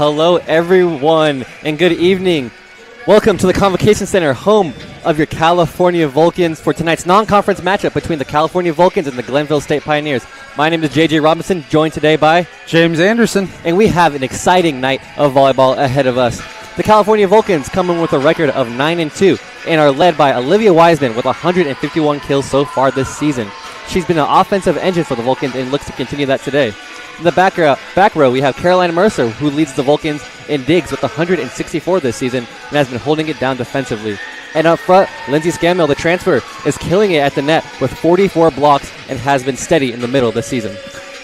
Hello, everyone, and good evening. Welcome to the Convocation Center, home of your California Vulcans for tonight's non-conference matchup between the California Vulcans and the Glenville State Pioneers. My name is JJ Robinson, joined today by James Anderson. And we have an exciting night of volleyball ahead of us. The California Vulcans come in with a record of 9-2 and are led by Olivia Wiseman with 151 kills so far this season. She's been an offensive engine for the Vulcans and looks to continue that today. In the back row, we have Caroline Mercer, who leads the Vulcans in digs with 164 this season and has been holding it down defensively. And up front, Lindsay Scammell, the transfer, is killing it at the net with 44 blocks and has been steady in the middle this season.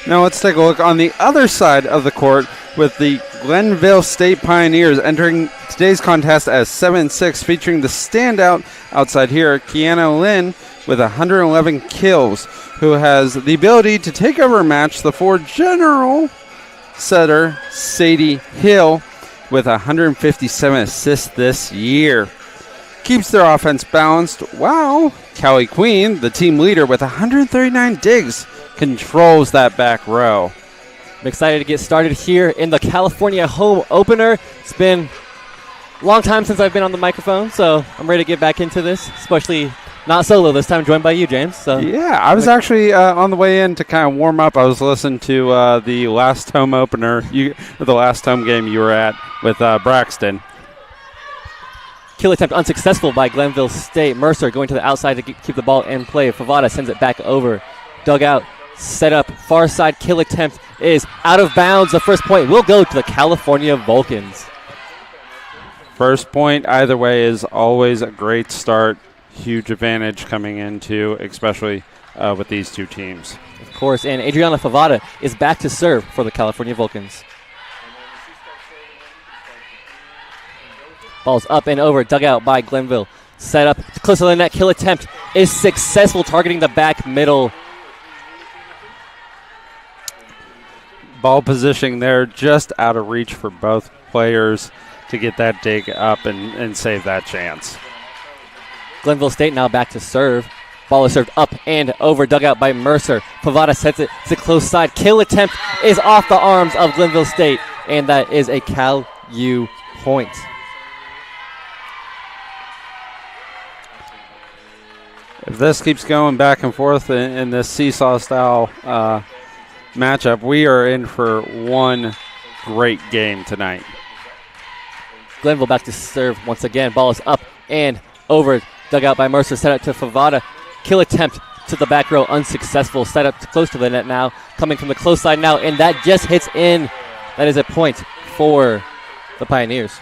Now let's take a look on the other side of the court with the Glenville State Pioneers entering today's contest as 7-6, featuring the standout outside here, Kiana Lynn, with 111 kills, who has the ability to take over a match the forward general setter, Sadie Hill, with 157 assists this year. Keeps their offense balanced. Wow. Callie Queen, the team leader with 139 digs, controls that back row. I'm excited to get started here in the California home opener. It's been a long time since I've been on the microphone, so I'm ready to get back into this, especially not solo this time, joined by you, James. So yeah, I was actually on the way in to kind of warm up. I was listening to the last home opener, the last home game you were at with Braxton. Kill attempt unsuccessful by Glenville State. Mercer going to the outside to keep the ball in play. Favada sends it back over. Dugout, set up, far side kill attempt is out of bounds. The first point will go to the California Vulcans. First point either way is always a great start. Huge advantage coming into, especially with these two teams. Of course, and Adriana Favada is back to serve for the California Vulcans. Ball's up and over, dug out by Glenville. Set up close to the net, kill attempt is successful, targeting the back middle. Ball positioning there, just out of reach for both players to get that dig up and save that chance. Glenville State now back to serve. Ball is served up and over, dug out by Mercer. Favada sets it to close side. Kill attempt is off the arms of Glenville State, and that is a Cal U point. If this keeps going back and forth in this seesaw-style matchup, we are in for one great game tonight. Glenville back to serve once again. Ball is up and over. Dug out by Mercer. Set up to Favada. Kill attempt to the back row. Unsuccessful. Set up close to the net now. Coming from the close side now. And that just hits in. That is a point for the Pioneers.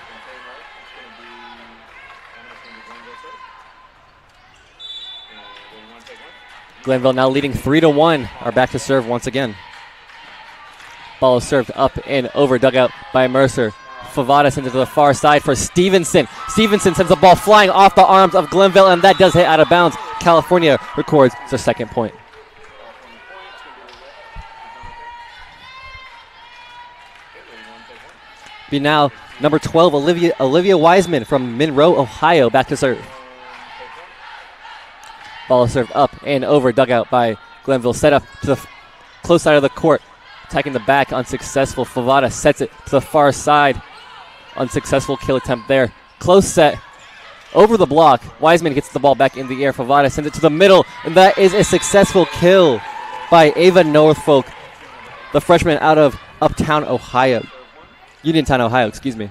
Glenville now leading 3-1. Are back to serve once again. Ball is served up and over. Dug out by Mercer. Favada sends it to the far side for Stevenson. Stevenson sends the ball flying off the arms of Glenville, and that does hit out of bounds. California records their second point. Be now number 12, Olivia Wiseman from Monroe, Ohio, back to serve. Ball is served up and over, dug out by Glenville. Set up to the close side of the court. Attacking the back, unsuccessful. Favada sets it to the far side. Unsuccessful kill attempt there. Close set over the block. Wiseman gets the ball back in the air. Favada sends it to the middle, and that is a successful kill by Ava Norfolk, the freshman out of Uniontown, Ohio, excuse me.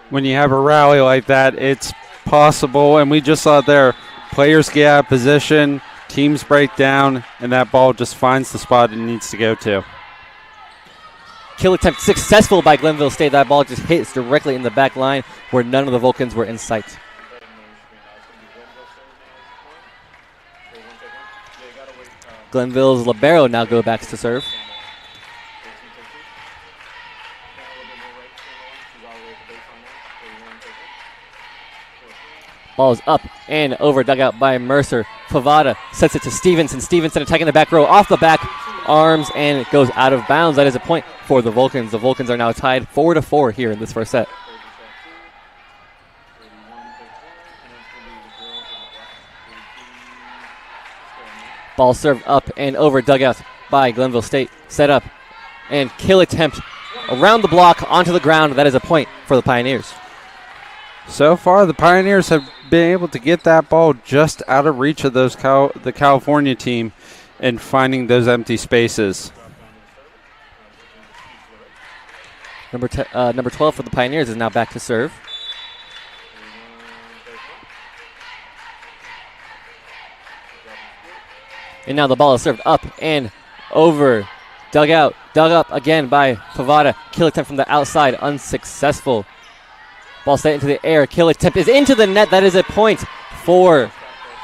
When you have a rally like that, it's possible, and we just saw it there. Players get out of position, teams break down, and that ball just finds the spot it needs to go to. Kill attempt successful by Glenville State. That ball just hits directly in the back line where none of the Vulcans were in sight. Glenville's libero now go back to serve. Ball is up and over, dug out by Mercer. Favada sets it to Stevenson. Stevenson attacking the back row off the back arms, and it goes out of bounds. That is a point for the Vulcans. The Vulcans are now tied 4-4 here in this first set. Ball served up and over, dugout by Glenville State. Set up and kill attempt around the block onto the ground. That is a point for the Pioneers. So far, the Pioneers have been able to get that ball just out of reach of those the California team and finding those empty spaces. Number 12 for the Pioneers is now back to serve. And now the ball is served up and over. Dug out. Dug up again by Pavada. Kill attempt from the outside. Unsuccessful. Ball set into the air. Kill attempt is into the net. That is a point for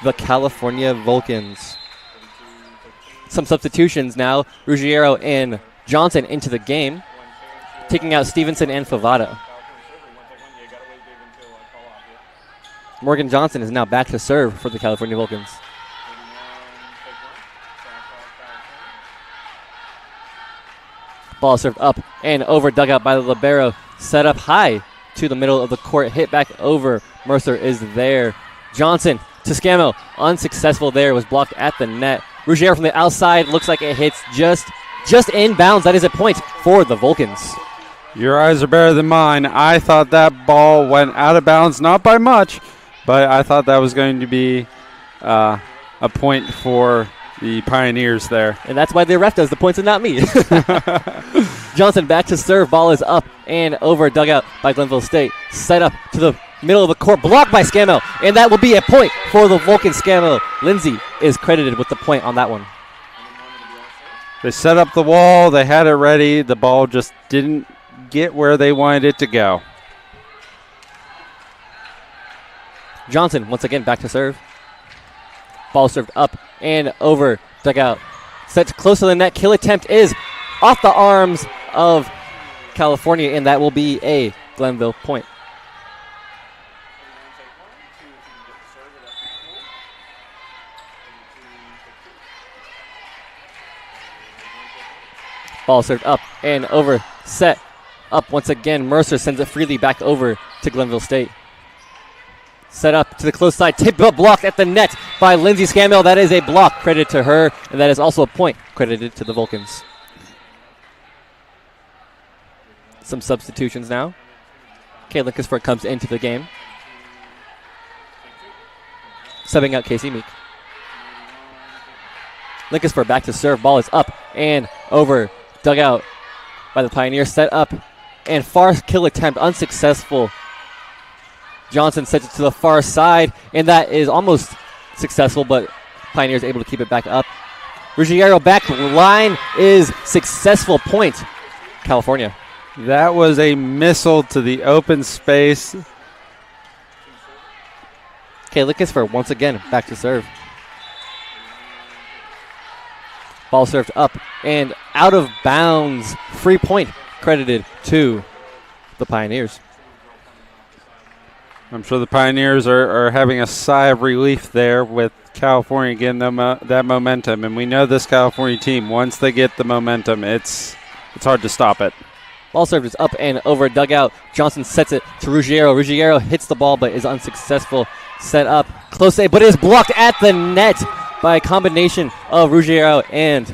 the California Vulcans. Some substitutions now. Ruggiero and Johnson into the game, taking out Stevenson and Favada. Morgan Johnson is now back to serve for the California Vulcans. Ball served up and over, dug out by the libero. Set up high to the middle of the court. Hit back over. Mercer is there. Johnson to Scamo. Unsuccessful there. Was blocked at the net. Ruggiero from the outside. Looks like it hits just inbounds. That is a point for the Vulcans. Your eyes are better than mine. I thought that ball went out of bounds, not by much, but I thought that was going to be a point for the Pioneers there. And that's why the ref does the points and not me. Johnson back to serve. Ball is up and over. Dugout by Glenville State. Set up to the middle of the court. Blocked by Scamo. And that will be a point for the Vulcan Scamo. Lindsay is credited with the point on that one. They set up the wall. They had it ready. The ball just didn't get where they wanted it to go. Johnson once again back to serve. Ball served up and over. Dugout. Set close to the net. Kill attempt is off the arms of California, and that will be a Glenville point. Ball served up and over. Set up once again. Mercer sends it freely back over to Glenville State. Set up to the close side. Tip blocked at the net by Lindsay Scamell. That is a block. Credit to her. And that is also a point credited to the Vulcans. Some substitutions now. Caitlin Kisford comes into the game, subbing out Casey Meek. Linkisford back to serve. Ball is up and over. Dugout by the Pioneers. Set up and far kill attempt unsuccessful. Johnson sets it to the far side, and that is almost successful, but Pioneers able to keep it back up. Ruggiero back line is successful. Point, California. That was a missile to the open space. Kayla Kisfer once again back to serve. Ball served up and out of bounds. Free point credited to the Pioneers. I'm sure the Pioneers are having a sigh of relief there with California getting them that momentum. And we know this California team, once they get the momentum, it's hard to stop it. Ball served is up and over. Dugout. Johnson sets it to Ruggiero. Ruggiero hits the ball but is unsuccessful. Set up. Close save, but is blocked at the net by a combination of Ruggiero and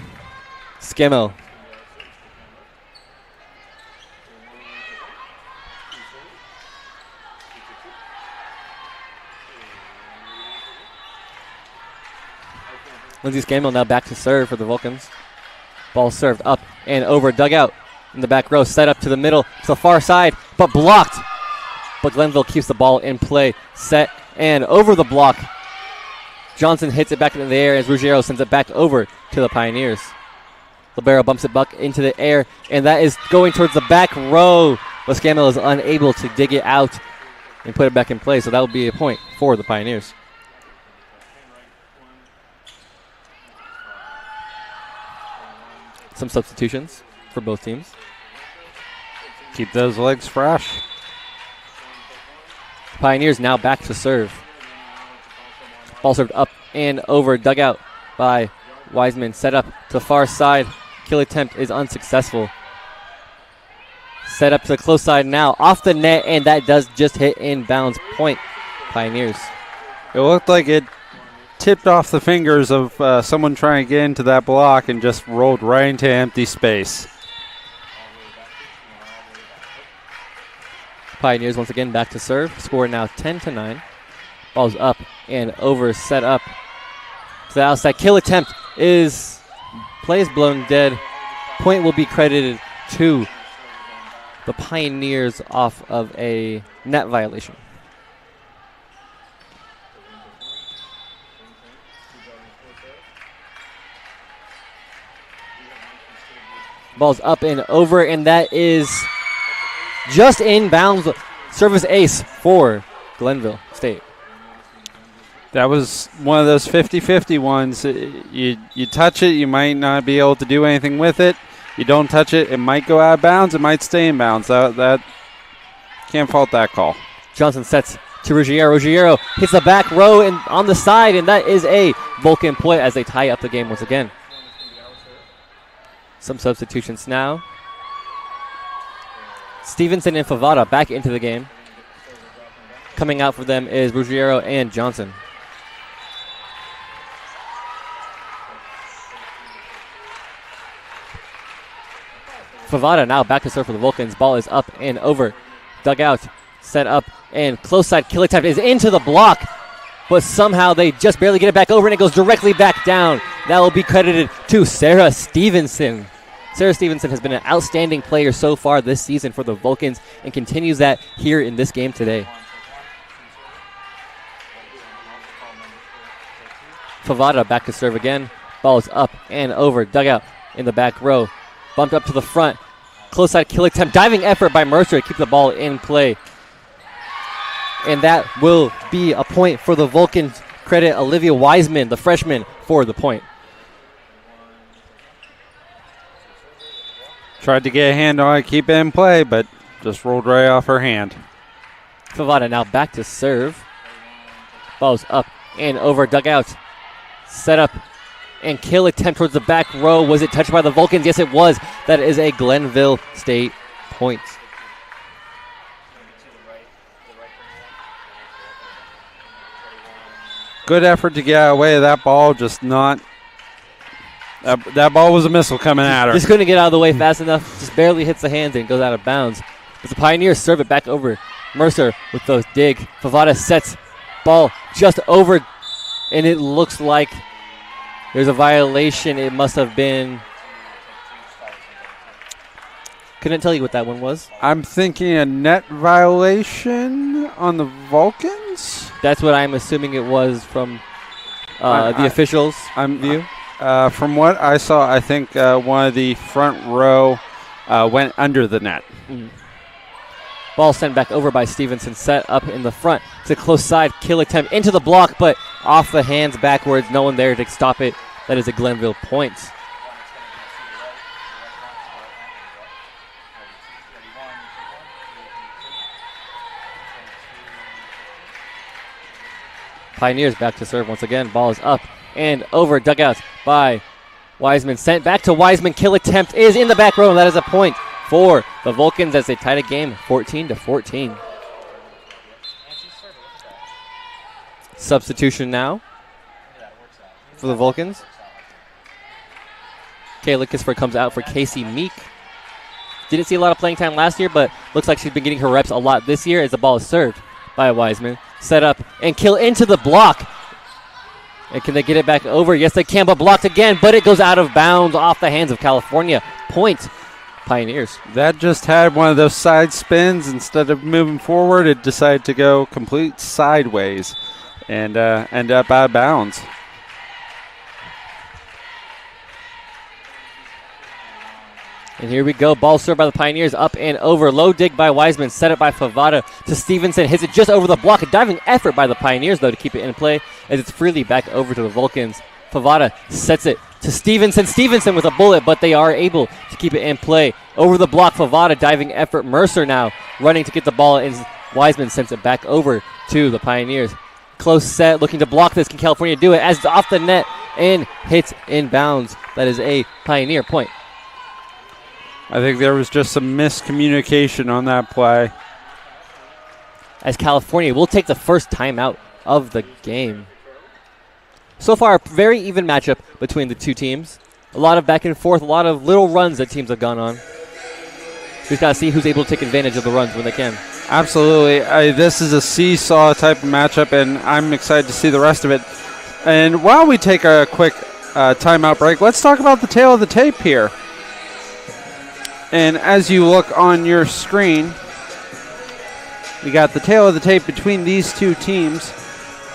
Skimmel. Lindsay Scammell now back to serve for the Vulcans. Ball served up and over. Dugout in the back row. Set up to the middle. To the far side, but blocked. But Glenville keeps the ball in play. Set and over the block. Johnson hits it back into the air as Ruggiero sends it back over to the Pioneers. Libero bumps it back into the air, and that is going towards the back row. But Scammell is unable to dig it out and put it back in play, so that will be a point for the Pioneers. Some substitutions for both teams. Keep those legs fresh. Pioneers now back to serve. Ball served up and over. Dugout by Wiseman. Set up to the far side. Kill attempt is unsuccessful. Set up to the close side now. Off the net, and that does just hit inbounds. Point, Pioneers. It looked like it tipped off the fingers of someone trying to get into that block and just rolled right into empty space. Pioneers once again back to serve. Score now 10-9. Ball's up and over, set up to the outside. Kill attempt is plays blown dead. Point will be credited to the Pioneers off of a net violation. Ball's up and over, and that is just inbounds. Service ace for Glenville State. That was one of those 50-50 ones. You touch it, you might not be able to do anything with it. You don't touch it, it might go out of bounds, it might stay in bounds. That can't fault that call. Johnson sets to Ruggiero. Ruggiero hits the back row and on the side, and that is a Vulcan point as they tie up the game once again. Some substitutions now. Stevenson and Favada back into the game. Coming out for them is Ruggiero and Johnson. Favada now back to serve for the Vulcans. Ball is up and over. Dugout, set up, and close side kill attempt is into the block, but somehow they just barely get it back over, and it goes directly back down. That will be credited to Sarah Stevenson. Sarah Stevenson has been an outstanding player so far this season for the Vulcans and continues that here in this game today. Favada back to serve again. Ball is up and over. Dugout in the back row. Bumped up to the front. Close side kill attempt. Diving effort by Mercer to keep the ball in play. And that will be a point for the Vulcans. Credit Olivia Wiseman, the freshman, for the point. Tried to get a hand on it, keep it in play, but just rolled right off her hand. Favada now back to serve. Ball's up and over. Dugout. Set up and kill attempt towards the back row. Was it touched by the Vulcans? Yes, it was. That is a Glenville State point. Good effort to get out of the way of that ball, just not. That ball was a missile coming at her. Just couldn't get out of the way fast enough. Just barely hits the hands and goes out of bounds. But the Pioneers serve it back over. Mercer with those dig. Favada sets. Ball just over. And it looks like there's a violation. It must have been. Couldn't tell you what that one was. I'm thinking a net violation on the Vulcans. That's what I'm assuming it was from the officials' view. From what I saw, I think one of the front row went under the net. Ball sent back over by Stevenson, set up in the front. It's a close side kill attempt into the block, but off the hands backwards. No one there to stop it. That is a Glenville point. Pioneers back to serve once again. Ball is up and over. Dugouts by Wiseman. Sent back to Wiseman. Kill attempt is in the back row. That is a point for the Vulcans as they tie the game 14-14. Substitution now for the Vulcans. Kayla Kisper comes out for Casey Meek. Didn't see a lot of playing time last year, but looks like she's been getting her reps a lot this year as the ball is served by Wiseman. Set up and kill into the block. And can they get it back over? Yes, they can, but blocked again, but it goes out of bounds off the hands of California. Point, Pioneers. That just had one of those side spins. Instead of moving forward, it decided to go complete sideways and end up out of bounds. And here we go. Ball served by the Pioneers. Up and over. Low dig by Wiseman. Set up by Favada to Stevenson. Hits it just over the block. A diving effort by the Pioneers, though, to keep it in play as it's freely back over to the Vulcans. Favada sets it to Stevenson. Stevenson with a bullet, but they are able to keep it in play. Over the block, Favada diving effort. Mercer now running to get the ball, and Wiseman sends it back over to the Pioneers. Close set, looking to block this. Can California do it? As it's off the net and hits in bounds. That is a Pioneer point. I think there was just some miscommunication on that play. As California will take the first timeout of the game. So far, a very even matchup between the two teams. A lot of back and forth, a lot of little runs that teams have gone on. We've got to see who's able to take advantage of the runs when they can. Absolutely. This is a seesaw type of matchup, and I'm excited to see the rest of it. And while we take a quick timeout break, let's talk about the tail of the tape here. And as you look on your screen, we got the tail of the tape between these two teams.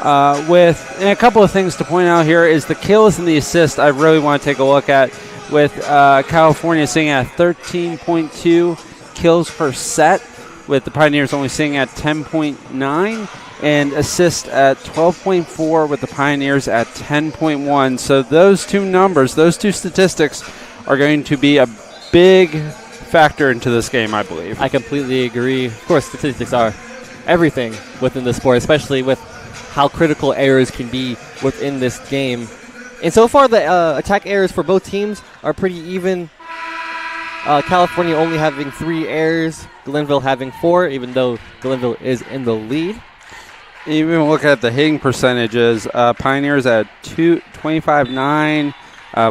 And a couple of things to point out here is the kills and the assists I really want to take a look at, with California sitting at 13.2 kills per set, with the Pioneers only sitting at 10.9, and assist at 12.4 with the Pioneers at 10.1. So those two numbers, those two statistics are going to be a big factor into this game, I believe. I completely agree. Of course, statistics are everything within the sport, especially with how critical errors can be within this game. And so far, the attack errors for both teams are pretty even. California only having 3 errors, Glenville having 4, even though Glenville is in the lead. Even look at the hitting percentages. Pioneers at 25.9,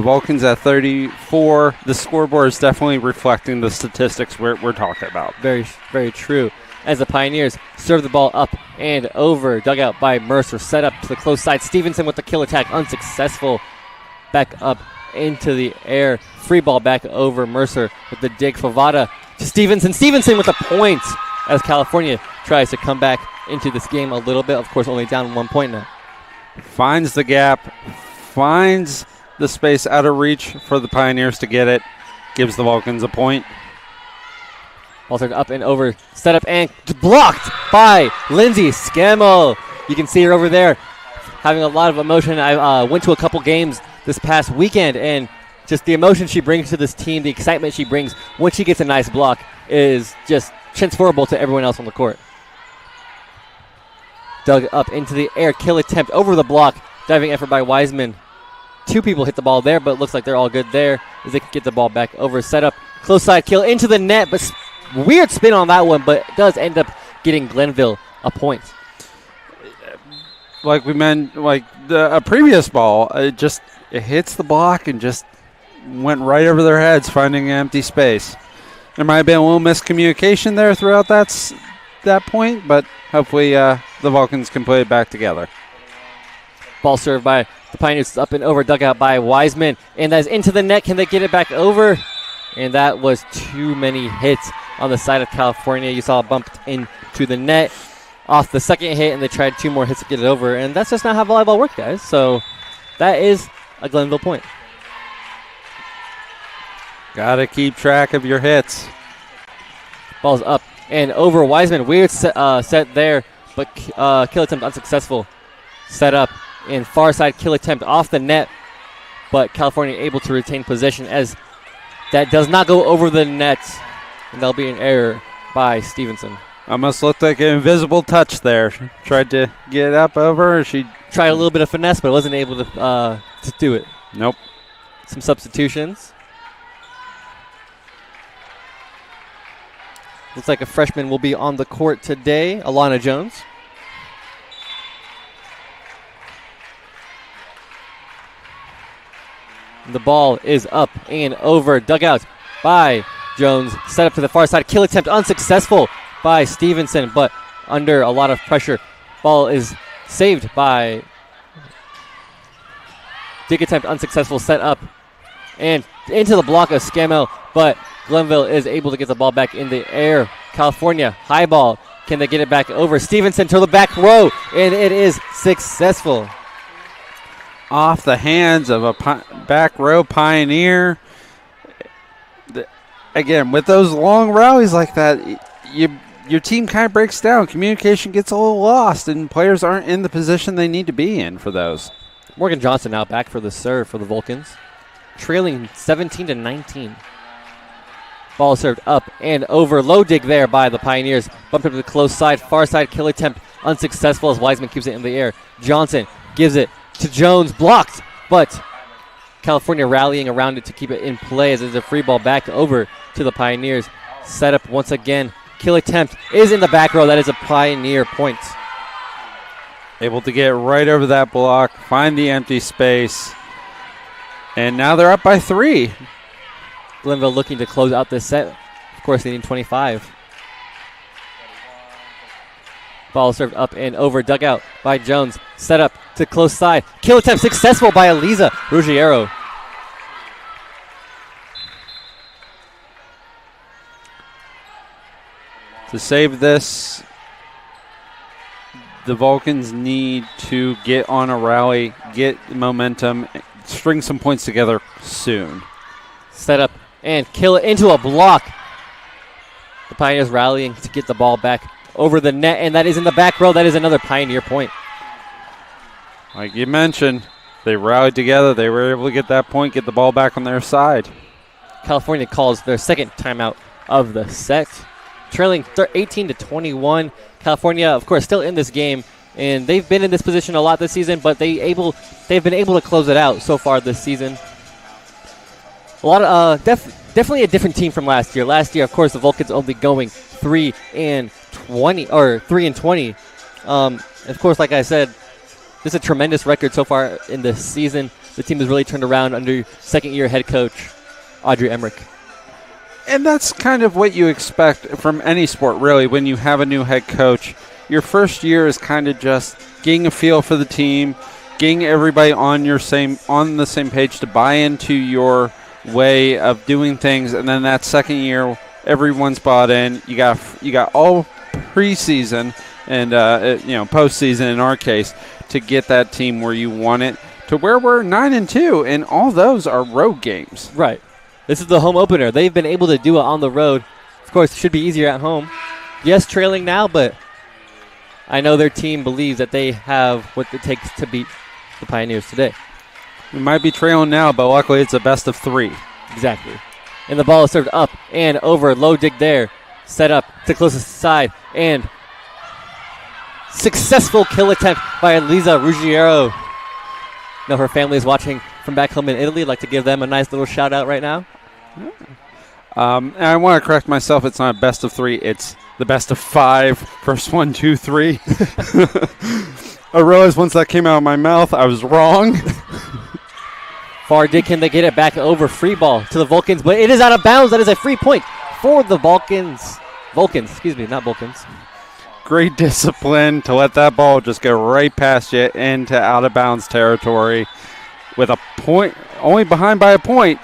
Vulcan's at 34. The scoreboard is definitely reflecting the statistics we're talking about. Very, very true. As the Pioneers serve the ball up and over. Dug out by Mercer. Set up to the close side. Stevenson with the kill attack. Unsuccessful. Back up into the air. Free ball back over. Mercer with the dig. Favada to Stevenson. Stevenson with the point as California tries to come back into this game a little bit. Of course, only down 1 point now. Finds the gap. Finds the space out of reach for the Pioneers to get it. Gives the Vulcans a point. Ball started up and over, set up and blocked by Lindsay Scammell. You can see her over there having a lot of emotion. I went to a couple games this past weekend, and just the emotion she brings to this team, the excitement she brings when she gets a nice block is just transferable to everyone else on the court. Dug up into the air, kill attempt over the block, diving effort by Wiseman. 2 people hit the ball there, but it looks like they're all good there as they can get the ball back over. Set up, close side kill into the net, but weird spin on that one, but does end up getting Glenville a point. Like we meant, like a previous ball, it hits the block and just went right over their heads, finding an empty space. There might have been a little miscommunication there throughout that point, but hopefully the Vulcans can put it back together. Ball served by the Pioneers, up and over, dug out by Wiseman, and that's into the net. Can they get it back over? And that was too many hits on the side of California. You saw it bumped into the net off the second hit, and they tried 2 more hits to get it over. And that's just not how volleyball works, guys. So that is a Glenville point. Got to keep track of your hits. Ball's up and over. Wiseman, weird set there, but kill attempt unsuccessful. Set up and far side kill attempt off the net, but California able to retain possession as that does not go over the net, and that'll be an error by Stevenson. Almost looked like an invisible touch there. Tried to get up over. She tried a little bit of finesse, but wasn't able to do it. Nope. Some substitutions. Looks like a freshman will be on the court today, Alana Jones. The ball is up and over. Dug out by Jones. Set up to the far side. Kill attempt unsuccessful by Stevenson, but under a lot of pressure. Ball is saved by dig attempt unsuccessful. Set up and into the block of Scammell, but Glenville is able to get the ball back in the air. California, high ball. Can they get it back over? Stevenson to the back row, and it is successful. Off the hands of a back row Pioneer. Again, with those long rallies like that, your team kind of breaks down. Communication gets a little lost, and players aren't in the position they need to be in for those. Morgan Johnson now back for the serve for the Vulcans, trailing 17-19. Ball served up and over. Low dig there by the Pioneers. Bumped up to the close side. Far side kill attempt unsuccessful as Wiseman keeps it in the air. Johnson gives it to Jones. Blocked, but California rallying around it to keep it in play as there's a free ball back over to the Pioneers. Set up once again. Kill attempt is in the back row. That is a Pioneer point. Able to get right over that block, find the empty space, and now they're up by 3. Glenville looking to close out this set. Of course, they need 25. Ball served up and over, dug out by Jones. Set up to close side. Kill attempt successful by Eliza Ruggiero. To save this, the Vulcans need to get on a rally, get momentum, string some points together soon. Set up and kill it into a block. The Pioneers rallying to get the ball back over the net, and that is in the back row. That is another Pioneer point. Like you mentioned, they rallied together. They were able to get that point, get the ball back on their side. California calls their second timeout of the set. Trailing 18-21. California, of course, still in this game, and they've been in this position a lot this season, but they've been able to close it out so far this season. A lot of definitely a different team from last year. Last year, of course, the Vulcans only going 3-20. Of course, like I said, this is a tremendous record so far in this season. The team has really turned around under second-year head coach Audrey Emmerich. And that's kind of what you expect from any sport, really, when you have a new head coach. Your first year is kind of just getting a feel for the team, getting everybody on the same page to buy into your way of doing things, and then that second year, everyone's bought in. You got all preseason and postseason in our case to get that team where you want it to where we're 9-2, and all those are road games. Right. This is the home opener. They've been able to do it on the road. Of course, it should be easier at home. Yes, trailing now, but I know their team believes that they have what it takes to beat the Pioneers today. We might be trailing now, but luckily it's a best of 3. Exactly. And the ball is served up and over. Low dig there. Set up to closest side. And successful kill attempt by Elisa Ruggiero. Know her family is watching from back home in Italy. I'd like to give them a nice little shout out right now. And I want to correct myself. It's not a best of 3. It's the best of 5. First 1, 2, 3. I realized once that came out of my mouth, I was wrong. Far dig, can they get it back over? Free ball to the Vulcans, but it is out of bounds. That is a free point for the Vulcans. Excuse me, not Vulcans. Great discipline to let that ball just go right past you into out of bounds territory with a point, only behind by a point.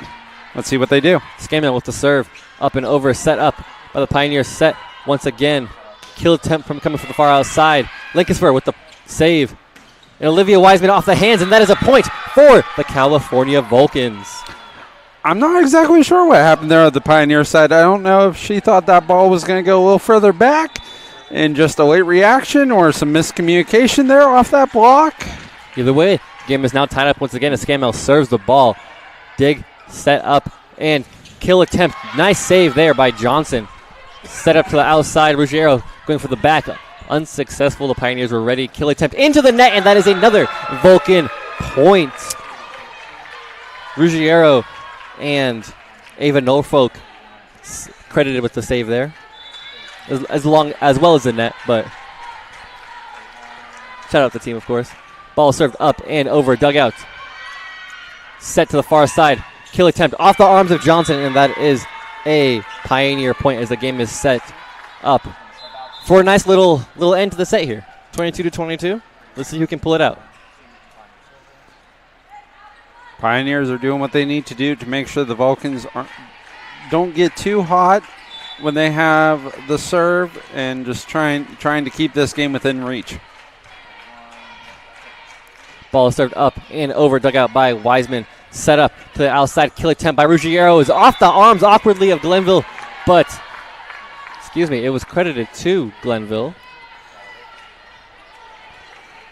Let's see what they do. Scammell with the serve, up and over, set up by the Pioneers. Set once again. Kill attempt from coming from the far outside. Linkensford with the save. And Olivia Wiseman off the hands, and that is a point for the California Vulcans. I'm not exactly sure what happened there at the Pioneer side. I don't know if she thought that ball was going to go a little further back and just a late reaction or some miscommunication there off that block. Either way, game is now tied up once again as Scammell serves the ball. Dig, set up, and kill attempt. Nice save there by Johnson. Set up to the outside. Ruggiero going for the back. Unsuccessful. The Pioneers were ready. Kill attempt into the net, and that is another Vulcan point. Ruggiero and Ava Norfolk credited with the save there. As well as the net, but shout out the team, of course. Ball served up and over, dugout. Set to the far side. Kill attempt off the arms of Johnson, and that is a Pioneer point as the game is set up for a nice little end to the set here. 22-22. Let's see who can pull it out. Pioneers are doing what they need to do to make sure the Vulcans don't get too hot when they have the serve, and just trying to keep this game within reach. Ball is served up and over, dug out by Wiseman. Set up to the outside. Kill attempt by Ruggiero is off the arms awkwardly of Glenville, but it was credited to Glenville.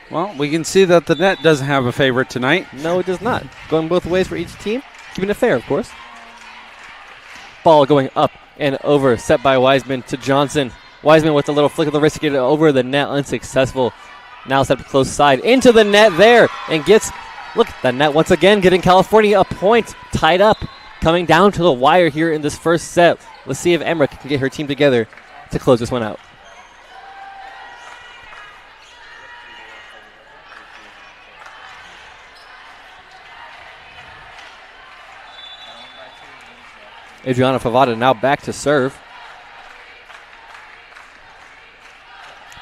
Well, we can see that the net doesn't have a favorite tonight. No, it does not. Going both ways for each team, keeping it fair, of course. Ball going up and over, set by Wiseman to Johnson. Wiseman with a little flick of the wrist to get it over the net, unsuccessful. Now set up close side, into the net there, and gets, look, the net once again getting California a point, tied up, coming down to the wire here in this first set. Let's see if Emmerich can get her team together to close this one out. Adriana Favada now back to serve.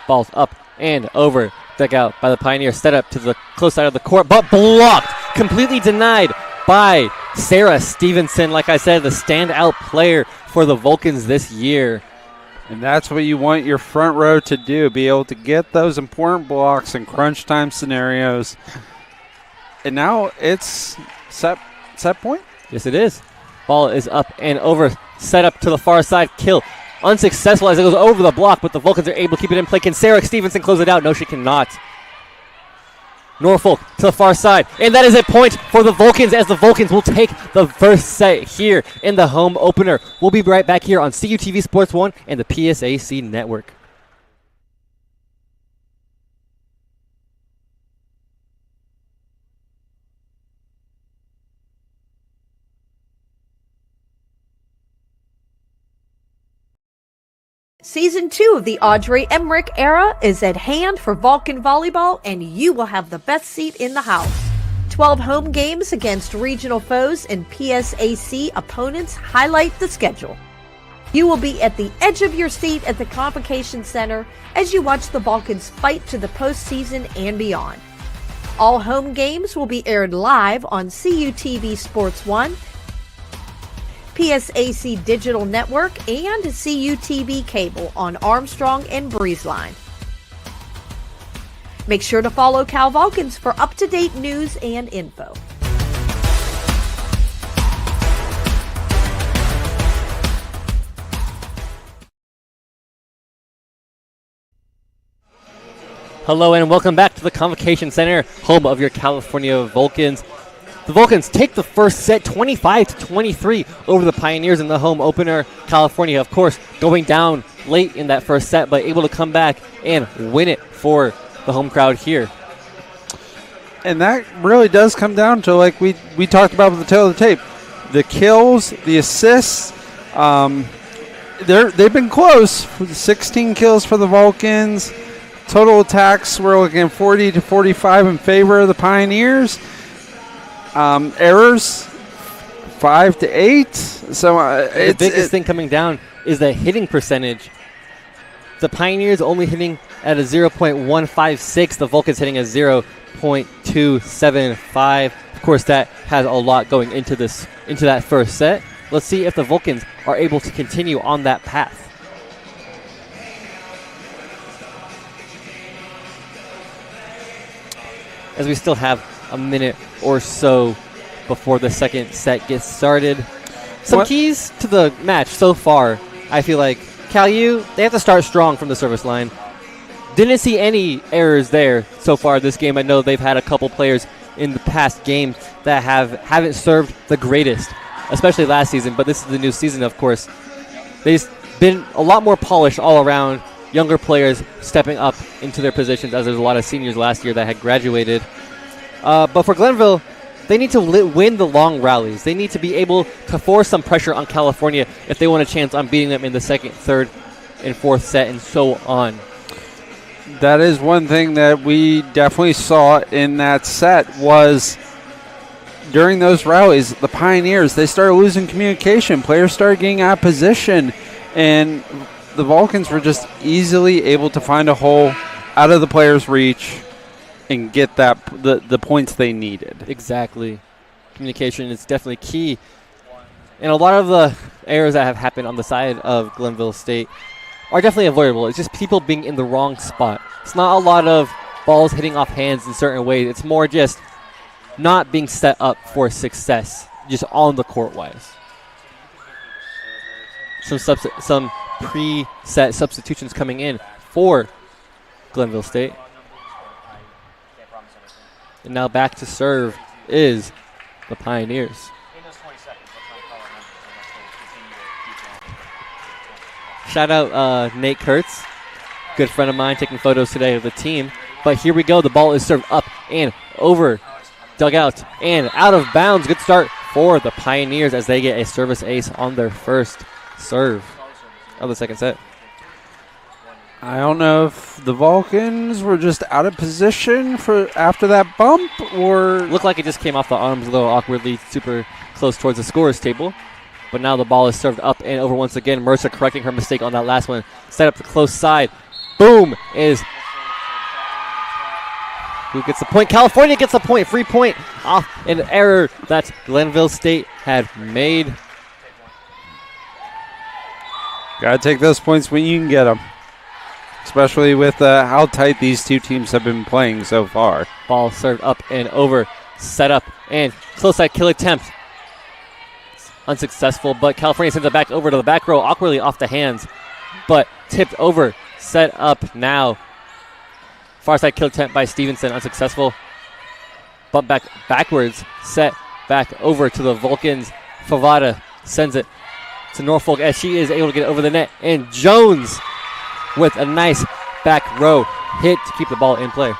Ball's up and over. Dug out by the Pioneers. Set up to the close side of the court, but blocked. Completely denied by Sarah Stevenson. Like I said, the standout player for the Vulcans this year. And that's what you want your front row to do, be able to get those important blocks in crunch time scenarios. And now it's set point? Yes, it is. Ball is up and over. Set up to the far side. Kill. Unsuccessful as it goes over the block, but the Vulcans are able to keep it in play. Can Sarah Stevenson close it out? No, she cannot. Norfolk to the far side. And that is a point for the Vulcans, as the Vulcans will take the first set here in the home opener. We'll be right back here on CUTV Sports 1 and the PSAC Network. Season 2 of the Audrey Emmerich era is at hand for Vulcan Volleyball, and you will have the best seat in the house. 12 home games against regional foes and PSAC opponents highlight the schedule. You will be at the edge of your seat at the Convocation Center as you watch the Vulcans fight to the postseason and beyond. All home games will be aired live on CUTV Sports 1, PSAC Digital Network, and CUTV Cable on Armstrong and Breezeline. Make sure to follow Cal Vulcans for up-to-date news and info. Hello and welcome back to the Convocation Center, home of your California Vulcans. The Vulcans take the first set 25-23 over the Pioneers in the home opener. California, of course, going down late in that first set, but able to come back and win it for the home crowd here. And that really does come down to, like we talked about with the tail of the tape, the kills, the assists. They've been close. 16 kills for the Vulcans. Total attacks, we're looking at 40-45 in favor of the Pioneers. Errors, 5-8. So the biggest thing coming down is the hitting percentage. The Pioneers only hitting at a 0.156. The Vulcans hitting a 0.275. Of course, that has a lot going into that first set. Let's see if the Vulcans are able to continue on that path. As we still have a minute or so before the second set gets started. Some keys to the match so far. I feel like Cal U, they have to start strong from the service line. Didn't see any errors there so far this game. I know they've had a couple players in the past games that haven't served the greatest, especially last season, but this is the new season, of course. They've been a lot more polished all around. Younger players stepping up into their positions, as there's a lot of seniors last year that had graduated. But for Glenville, they need to win the long rallies. They need to be able to force some pressure on California if they want a chance on beating them in the second, third, and fourth set, and so on. That is one thing that we definitely saw in that set was during those rallies, the Pioneers, they started losing communication. Players started getting out of position, and the Vulcans were just easily able to find a hole out of the players' reach and get the points they needed. Exactly. Communication is definitely key. And a lot of the errors that have happened on the side of Glenville State are definitely avoidable. It's just people being in the wrong spot. It's not a lot of balls hitting off hands in certain ways. It's more just not being set up for success, just on the court-wise. Some pre-set substitutions coming in for Glenville State. And now back to serve is the Pioneers. Shout out Nate Kurtz, good friend of mine, taking photos today of the team. But here we go. The ball is served up and over, dug out, and out of bounds. Good start for the Pioneers as they get a service ace on their first serve of the second set. I don't know if the Vulcans were just out of position for after that bump, or looked like it just came off the arms a little awkwardly, super close towards the scorer's table. But now the ball is served up and over once again. Mercer correcting her mistake on that last one. Set up the close side. boom is who gets the point? California gets the point. Free point off an error that Glenville State had made. Got to take those points when you can get them, especially with how tight these two teams have been playing so far. Ball served up and over, set up, and close side kill attempt. Unsuccessful, but California sends it back over to the back row, awkwardly off the hands, but tipped over, set up now. Far side kill attempt by Stevenson, unsuccessful. Bump backwards, set back over to the Vulcans. Favada sends it to Norfolk as she is able to get over the net. And Jones with a nice back row hit to keep the ball in play.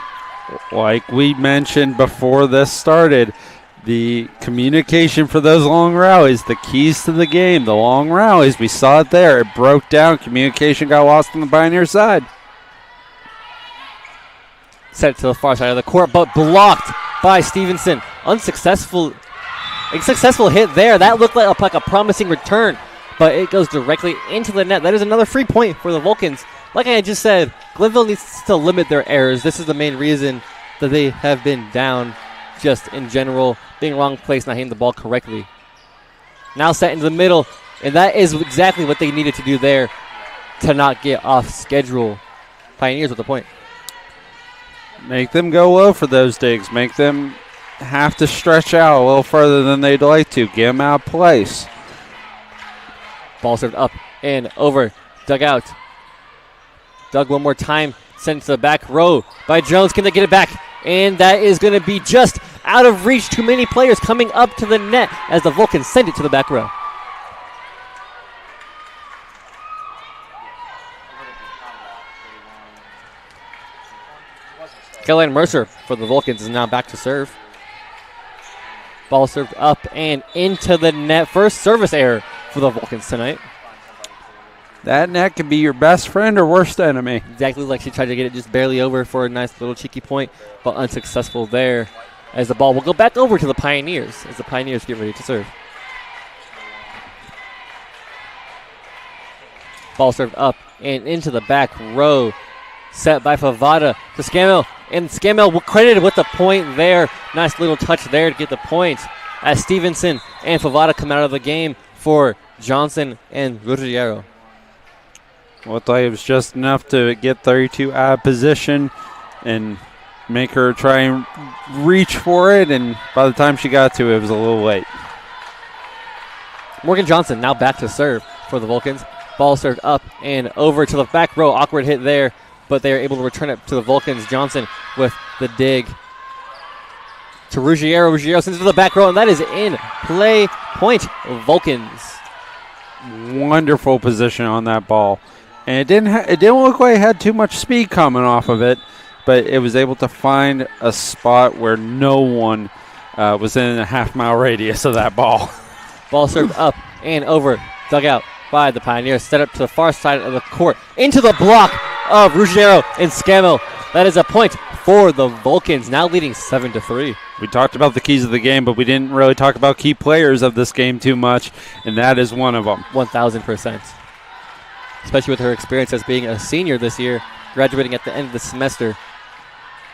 Like we mentioned before this started, the communication for those long rallies, the keys to the game, the long rallies, we saw it there. It broke down. Communication got lost on the Pioneer side. Set it to the far side of the court, but blocked by Stevenson. Unsuccessful hit there. That looked like a promising return, but it goes directly into the net. That is another free point for the Vulcans. Like I just said, Glenville needs to limit their errors. This is the main reason that they have been down, just in general, being wrong place, not hitting the ball correctly. Now set into the middle, and that is exactly what they needed to do there to not get off schedule. Pioneers with the point. Make them go low for those digs. Make them have to stretch out a little further than they'd like to. Get them out of place. Ball served up and over. Dug out. Dug one more time. Sent to the back row by Jones. Can they get it back? And that is going to be just out of reach. Too many players coming up to the net as the Vulcans send it to the back row. Caroline Mercer for the Vulcans is now back to serve. Ball served up and into the net. First service error for the Vulcans tonight. That net can be your best friend or worst enemy. Exactly, like she tried to get it just barely over for a nice little cheeky point, but unsuccessful there as the ball will go back over to the Pioneers as the Pioneers get ready to serve. Ball served up and into the back row. Set by Favada to Scammell. And Scammell credited with the point there. Nice little touch there to get the point as Stevenson and Favada come out of the game for Johnson and Ruggiero. Looked like it was just enough to get 32 out of position and make her try and reach for it. And by the time she got to it, it was a little late. Morgan Johnson now back to serve for the Vulcans. Ball served up and over to the back row. Awkward hit there, but they are able to return it to the Vulcans. Johnson with the dig to Ruggiero. Ruggiero sends it to the back row, and that is in play. Point Vulcans. Wonderful position on that ball. And it didn't look like it had too much speed coming off of it, but it was able to find a spot where no one was in a half-mile radius of that ball. Ball served up and over. Dug out by the Pioneers. Set up to the far side of the court. Into the block of Ruggiero and Scammell. That is a point for the Vulcans, now leading 7-3. We talked about the keys of the game, but we didn't really talk about key players of this game too much, and that is one of them. 1,000%. Especially with her experience as being a senior this year, graduating at the end of the semester.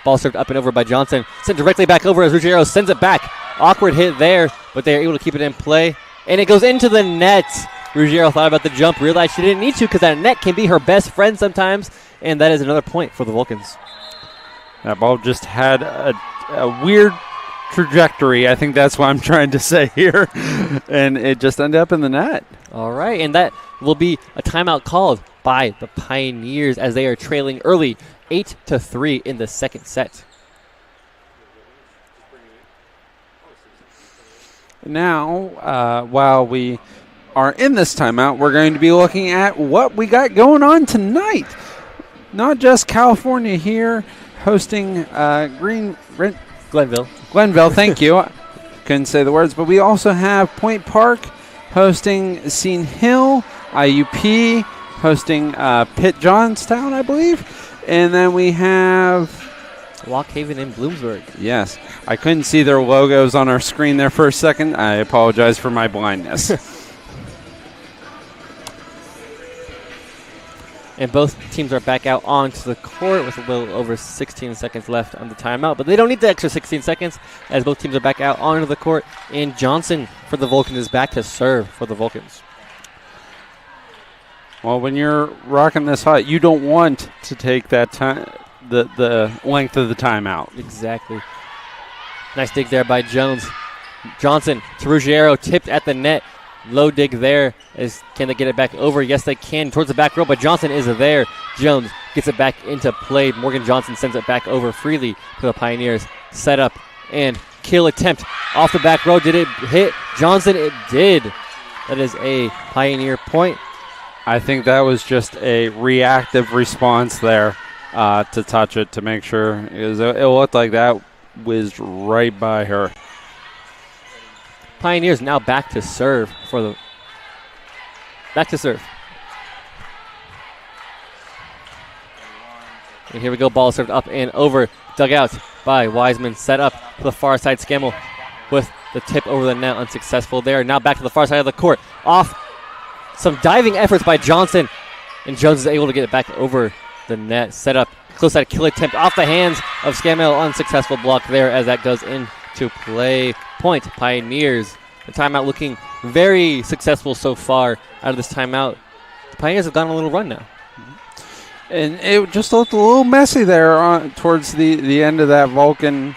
Ball served up and over by Johnson. Sent directly back over as Ruggiero sends it back. Awkward hit there, but they are able to keep it in play. And it goes into the net. Ruggiero thought about the jump, realized she didn't need to because that net can be her best friend sometimes. And that is another point for the Vulcans. That ball just had a weird trajectory. I think that's what I'm trying to say here. And it just ended up in the net. All right, and that will be a timeout called by the Pioneers as they are trailing early 8-3 in the second set. Now, while we are in this timeout, we're going to be looking at what we got going on tonight. Not just California here hosting Glenville. Glenville, thank you. Couldn't say the words, but we also have Point Park hosting Scene Hill, IUP hosting Pitt Johnstown, I believe. And then we have Lock Haven in Bloomsburg. Yes. I couldn't see their logos on our screen there for a second. I apologize for my blindness. And both teams are back out onto the court with a little over 16 seconds left on the timeout. But they don't need the extra 16 seconds as both teams are back out onto the court. And Johnson for the Vulcans is back to serve for the Vulcans. Well, when you're rocking this hot, you don't want to take that time, the length of the timeout. Exactly. Nice dig there by Jones. Johnson to Ruggiero, tipped at the net. Low dig there. Can they get it back over? Yes, they can. Towards the back row, but Johnson is there. Jones gets it back into play. Morgan Johnson sends it back over freely to the Pioneers. Set up and kill attempt off the back row. Did it hit Johnson? It did. That is a Pioneer point. I think that was just a reactive response there to touch it to make sure. It looked like that whizzed right by her. Pioneers now back to serve for the back to serve. And here we go, ball served up and over, dug out by Wiseman, set up to the far side. Scammell with the tip over the net, unsuccessful there. Now back to the far side of the court, off some diving efforts by Johnson, and Jones is able to get it back over the net. Set up, close side kill attempt off the hands of Scammell, unsuccessful block there as that goes into play. Point Pioneers. The timeout looking very successful so far out of this timeout. The Pioneers have gone on a little run now. And it just looked a little messy there towards the end of that Vulcan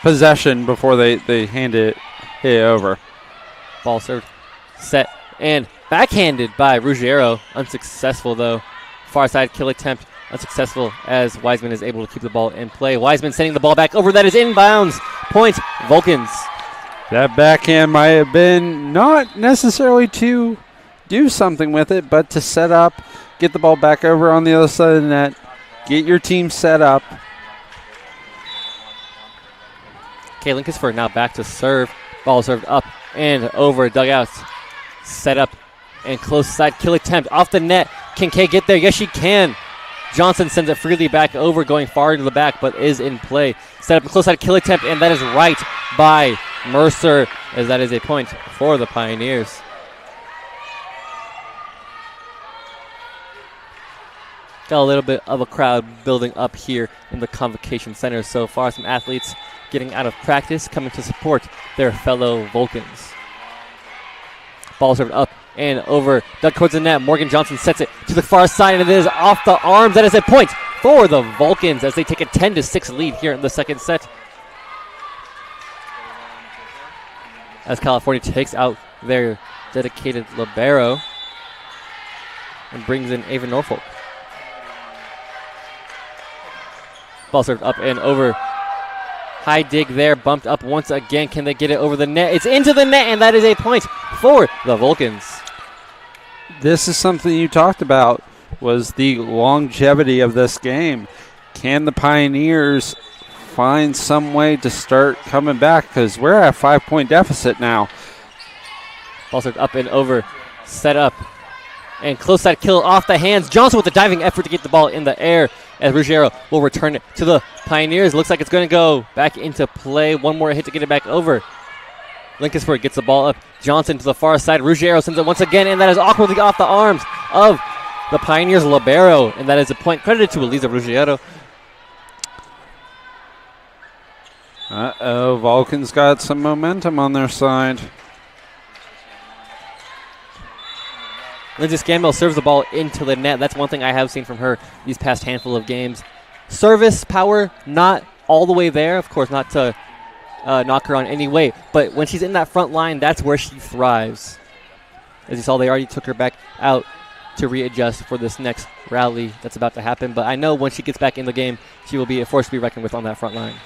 possession before they hit it over. Ball served, set, and backhanded by Ruggiero. Unsuccessful though. Far side kill attempt. Unsuccessful as Wiseman is able to keep the ball in play. Wiseman sending the ball back over. That is inbounds. Point Vulcans. That backhand might have been not necessarily to do something with it, but to set up, get the ball back over on the other side of the net, get your team set up. Kaylin Kisfer now back to serve. Ball served up and over. Dugouts. Set up and close side kill attempt off the net. Can Kay get there? Yes, she can. Johnson sends it freely back over, going far into the back, but is in play. Set up a close side kill attempt, and that is right by Mercer, as that is a point for the Pioneers. Got a little bit of a crowd building up here in the Convocation Center so far. Some athletes getting out of practice, coming to support their fellow Vulcans. Ball served up and over, dug towards the net. Morgan Johnson sets it to the far side, and it is off the arms. That is a point for the Vulcans as they take a 10-6 lead here in the second set. As California takes out their dedicated libero and brings in Ava Norfolk. Ball served up and over. High dig there, bumped up once again. Can they get it over the net? It's into the net, and that is a point for the Vulcans. This is something you talked about, was the longevity of this game. Can the Pioneers find some way to start coming back? Because we're at a 5-point deficit now. Ball served up and over, set up, and close side kill off the hands. Johnson with a diving effort to get the ball in the air as Ruggiero will return it to the Pioneers. Looks like it's going to go back into play. One more hit to get it back over. Lincolnsburg gets the ball up. Johnson to the far side. Ruggiero sends it once again, and that is awkwardly off the arms of the Pioneers libero, and that is a point credited to Eliza Ruggiero. Uh-oh, Vulcan's got some momentum on their side. Lindsay Scammell serves the ball into the net. That's one thing I have seen from her these past handful of games. Service power, not all the way there. Of course, not to knock her on any way. But when she's in that front line, that's where she thrives. As you saw, they already took her back out to readjust for this next rally that's about to happen. But I know when she gets back in the game, she will be a force to be reckoned with on that front line.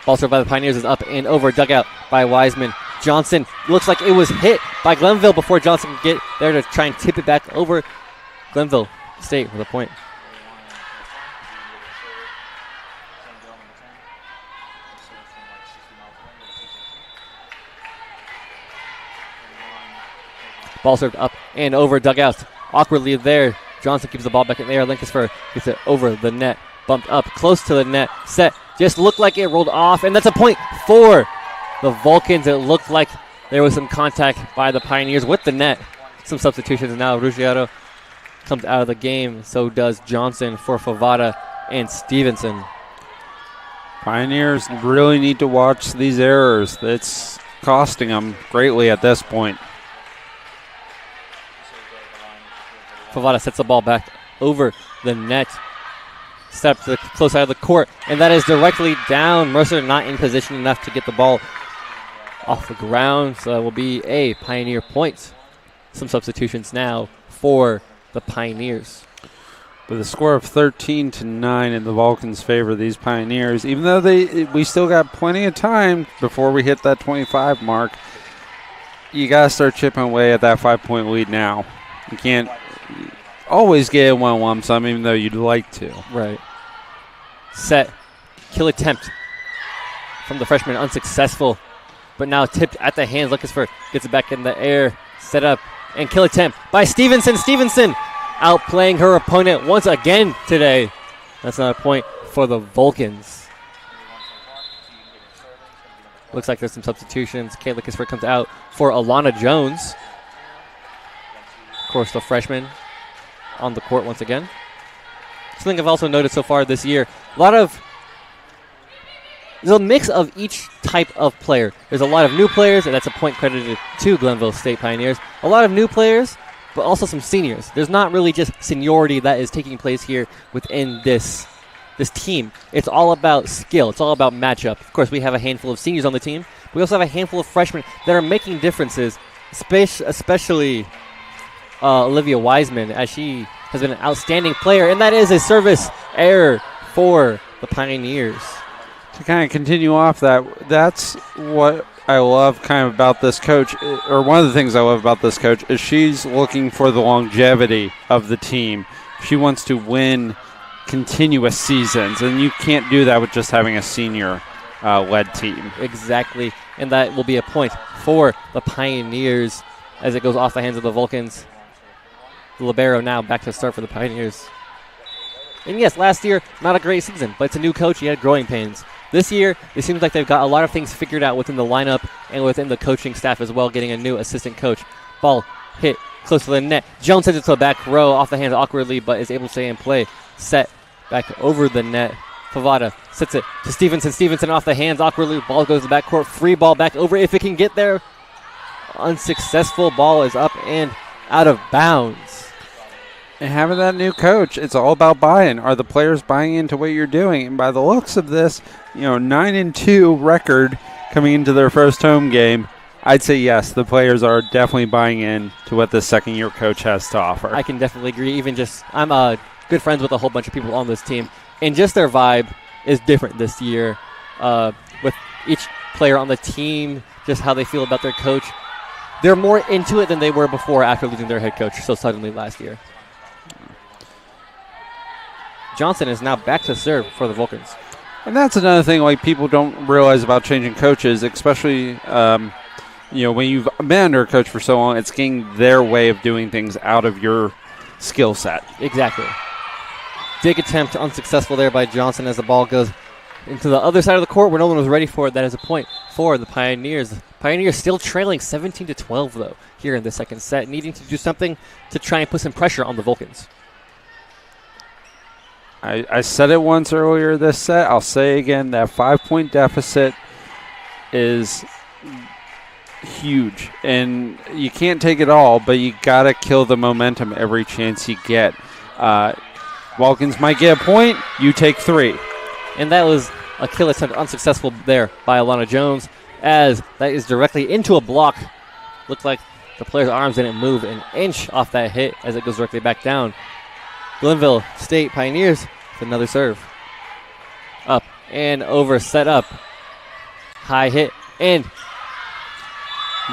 Ball served by the Pioneers is up and over. Dugout by Wiseman. Johnson looks like it was hit by Glenville before Johnson can get there to try and tip it back over. Glenville State with a point. Ball served up and over. Dugout awkwardly there. Johnson keeps the ball back in the air. Lincolnsburg gets it over the net. Bumped up close to the net. Set. Just looked like it rolled off, and that's a point for the Vulcans. It looked like there was some contact by the Pioneers with the net. some substitutions now. Ruggiero comes out of the game. So does Johnson for Favada and Stevenson. Pioneers really need to watch these errors. It's costing them greatly at this point. Favada sets the ball back over the net. Step to the close side of the court, and that is directly down. Mercer not in position enough to get the ball off the ground, so that will be a Pioneer point. Some substitutions now for the Pioneers. With a score of 13-9 in the Vulcans' favor, these Pioneers, even though we still got plenty of time before we hit that 25 mark, you got to start chipping away at that 5-point lead now. You can't always get a one lump sum, even though you'd like to. Right. Set. Kill attempt from the freshman, unsuccessful, but now tipped at the hands. Gets it back in the air. Set up and kill attempt by Stevenson. Stevenson outplaying her opponent once again today. That's not a point for the Vulcans. Looks like there's some substitutions. Kayla Kisper comes out for Alana Jones. Of course, the freshman on the court once again. Something I've also noticed so far this year, there's a mix of each type of player. There's a lot of new players, and that's a point credited to Glenville State Pioneers. A lot of new players, but also some seniors. There's not really just seniority that is taking place here within this team. It's all about skill. It's all about matchup. Of course, we have a handful of seniors on the team. We also have a handful of freshmen that are making differences, especially Olivia Wiseman, as she has been an outstanding player, and that is a service error for the Pioneers. To kind of continue off that's what I love kind of about this coach, or one of the things I love about this coach, is she's looking for the longevity of the team. She wants to win continuous seasons, and you can't do that with just having a senior-led team. Exactly, and that will be a point for the Pioneers as it goes off the hands of the Vulcans. The libero now back to start for the Pioneers. And yes, last year, not a great season, but it's a new coach. He had growing pains. This year, it seems like they've got a lot of things figured out within the lineup and within the coaching staff as well, getting a new assistant coach. Ball hit close to the net. Jones sends it to the back row, off the hands awkwardly, but is able to stay in play. Set back over the net. Favada sets it to Stevenson. Stevenson off the hands awkwardly. Ball goes to the backcourt. Free ball back over if it can get there. Unsuccessful. Ball is up and out of bounds. And having that new coach, it's all about buy-in. Are the players buying into what you're doing? And by the looks of this, 9-2 record coming into their first home game, I'd say yes, the players are definitely buying in to what this second-year coach has to offer. I can definitely agree. I'm good friends with a whole bunch of people on this team, and just their vibe is different this year. With each player on the team, just how they feel about their coach. They're more into it than they were before after losing their head coach so suddenly last year. Johnson is now back to serve for the Vulcans. And that's another thing people don't realize about changing coaches, especially when you've been under a coach for so long, it's getting their way of doing things out of your skill set. Exactly. Dig attempt unsuccessful there by Johnson as the ball goes into the other side of the court where no one was ready for it. That is a point for the Pioneers. Pioneers still trailing 17-12 though here in the second set, needing to do something to try and put some pressure on the Vulcans. I said it once earlier this set. I'll say again, that 5-point deficit is huge. And you can't take it all, but you got to kill the momentum every chance you get. Vulcans might get a point. You take 3. And that was a kill attempt unsuccessful there by Alana Jones, as that is directly into a block. Looked like the player's arms didn't move an inch off that hit as it goes directly back down. Glenville State Pioneers with another serve. Up and over, set up. High hit, and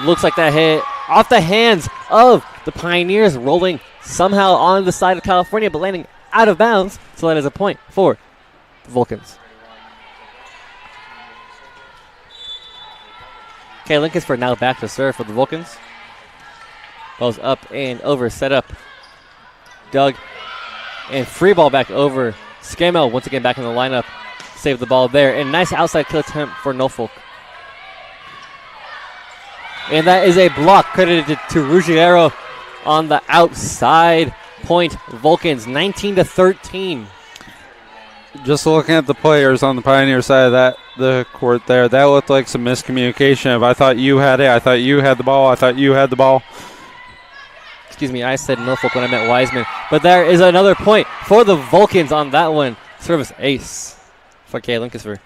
looks like that hit off the hands of the Pioneers, rolling somehow on the side of California, but landing out of bounds. So that is a point for the Vulcans. Kaylin Kisper now back to serve for the Vulcans. Ball's up and over, set up. Doug. And free ball back over. Scamel once again back in the lineup. Saved the ball there. And nice outside kill attempt for Norfolk. And that is a block credited to Ruggiero on the outside. Point Vulcans 19-13. Just looking at the players on the Pioneer side of the court there, that looked like some miscommunication. If I thought you had it, I thought you had the ball, I thought you had the ball. Excuse me, I said Norfolk when I meant Wiseman. But there is another point for the Vulcans on that one. Service ace for Kaylin Kisfer.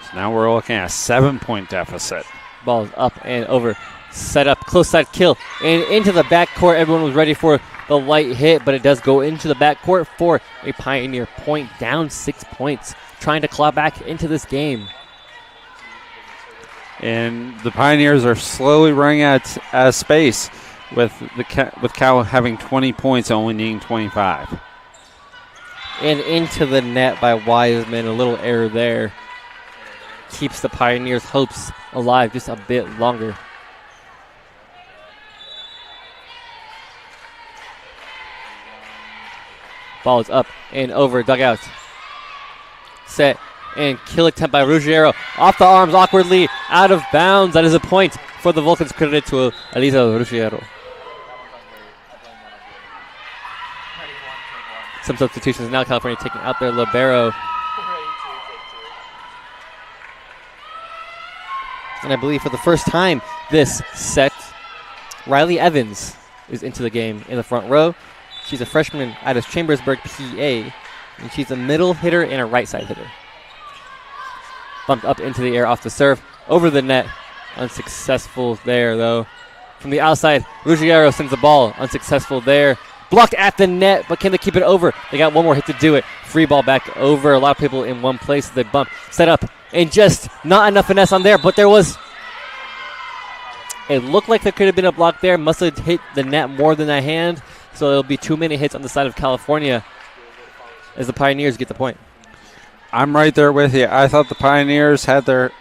So now we're looking at a 7-point deficit. Ball is up and over. Set up, close side kill, and into the backcourt. Everyone was ready for the light hit, but it does go into the backcourt for a Pioneer point, down 6 points, trying to claw back into this game. And the Pioneers are slowly running out of space with Cal having 20 points, only needing 25. And into the net by Wiseman, a little error there. Keeps the Pioneers' hopes alive just a bit longer. Ball is up and over, dugout. Set and kill attempt by Ruggiero. Off the arms awkwardly, out of bounds. That is a point for the Vulcans, credited to Elisa Ruggiero. Some substitutions now. California taking out their libero. And I believe for the first time this set, Riley Evans is into the game in the front row. She's a freshman out of Chambersburg, PA, and she's a middle hitter and a right side hitter. Bumped up into the air off the serve, over the net. Unsuccessful there, though. From the outside, Ruggiero sends the ball. Unsuccessful there. Blocked at the net, but can they keep it over? They got one more hit to do it. Free ball back over. A lot of people in one place. They bump, set up, and just not enough finesse on there, but there was. It looked like there could have been a block there. Must have hit the net more than a hand. So there'll be too many hits on the side of California as the Pioneers get the point. I'm right there with you. I thought the Pioneers had a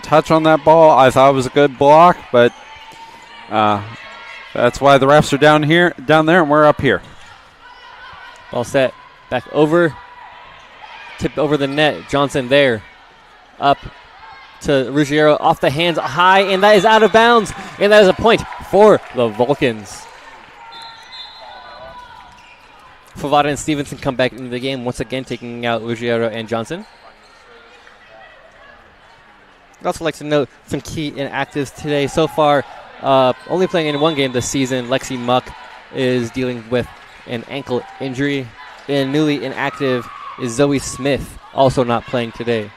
touch on that ball. I thought it was a good block, but that's why the refs are down there, and we're up here. Ball set, back over, tipped over the net. Johnson there, up to Ruggiero, off the hands, high, and that is out of bounds, and that is a point for the Vulcans. Favada and Stevenson come back into the game, once again taking out Ruggiero and Johnson. I'd also like to note some key inactives today. So far, only playing in one game this season, Lexi Muck is dealing with an ankle injury. And newly inactive is Zoe Smith, also not playing today.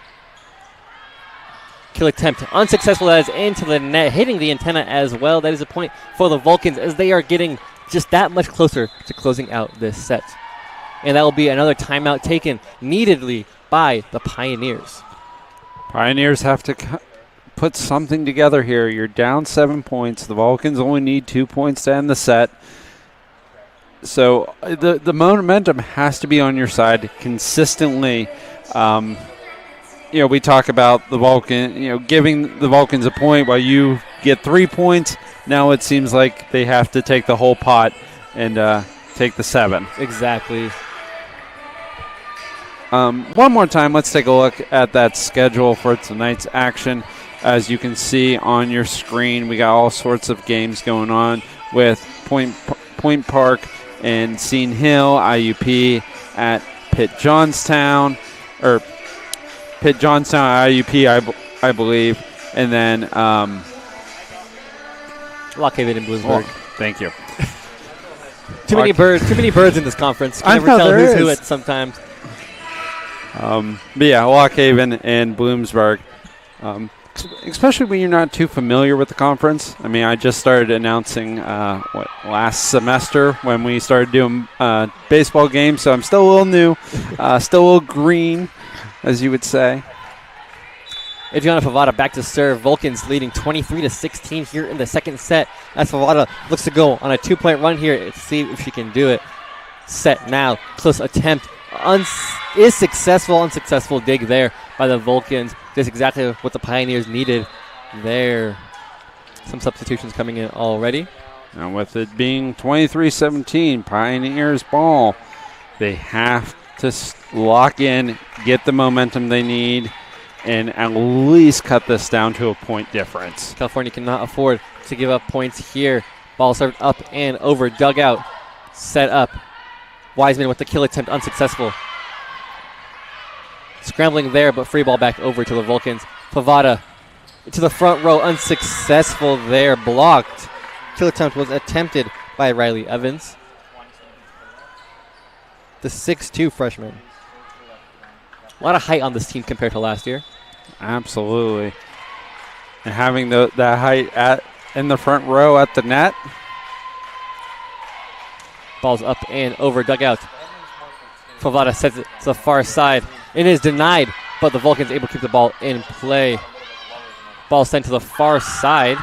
Kill attempt unsuccessful, as into the net, hitting the antenna as well. That is a point for the Vulcans as they are getting just that much closer to closing out this set. And that will be another timeout taken neededly by the Pioneers. Pioneers have to put something together here. You're down 7 points. The Vulcans only need 2 points to end the set. So the momentum has to be on your side consistently. We talk about the Vulcan, giving the Vulcans a point while you get 3 points. Now it seems like they have to take the whole pot and take the 7. Exactly. One more time, let's take a look at that schedule for tonight's action. As you can see on your screen, we got all sorts of games going on with Point Park and Scene Hill, IUP at Pitt Johnstown, IUP, I believe, and then Lock Haven and Bloomsburg. Thank you. Too many birds in this conference. You can never tell who's who at sometimes. But yeah, Lock Haven and Bloomsburg. Especially when you're not too familiar with the conference. I mean, I just started announcing last semester when we started doing baseball games, so I'm still a little new, still a little green, as you would say. Adriana Favada back to serve. Vulcans leading 23-16 here in the second set. As Favada looks to go on a 2-point run here to see if she can do it. Set now. Close attempt. Is successful. Unsuccessful dig there by the Vulcans. Just exactly what the Pioneers needed there. Some substitutions coming in already. And with it being 23-17, Pioneers ball, they have to lock in, get the momentum they need, and at least cut this down to a point difference. California cannot afford to give up points here. Ball served up and over, dugout, set up. Wiseman with the kill attempt, unsuccessful. Scrambling there, but free ball back over to the Vulcans. Pavada to the front row, unsuccessful there, blocked. Kill attempt was attempted by Riley Evans, the 6'2 freshman. A lot of height on this team compared to last year. Absolutely. And having that height in the front row at the net. Ball's up and over, dugout. Pavada sets it to the far side. It is denied, but the Vulcans able to keep the ball in play. Ball sent to the far side.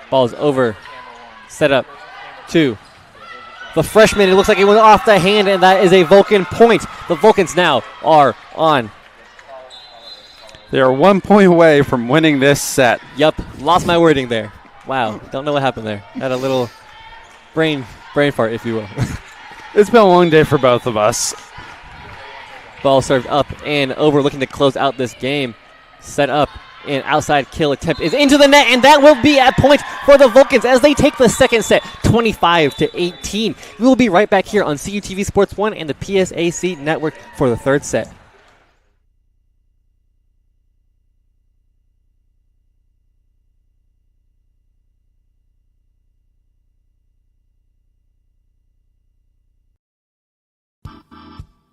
Ball is over. Set up. 2. The freshman, it looks like it went off the hand, and that is a Vulcan point. The Vulcans now are on. They are 1 point away from winning this set. Yup, lost my wording there. Wow, don't know what happened there. Had a little brain fart, if you will. It's been a long day for both of us. Ball served up and over, looking to close out this game. Set up, and outside kill attempt is into the net, and that will be a point for the Vulcans as they take the second set, 25-18. We will be right back here on CUTV Sports 1 and the PSAC Network for the third set.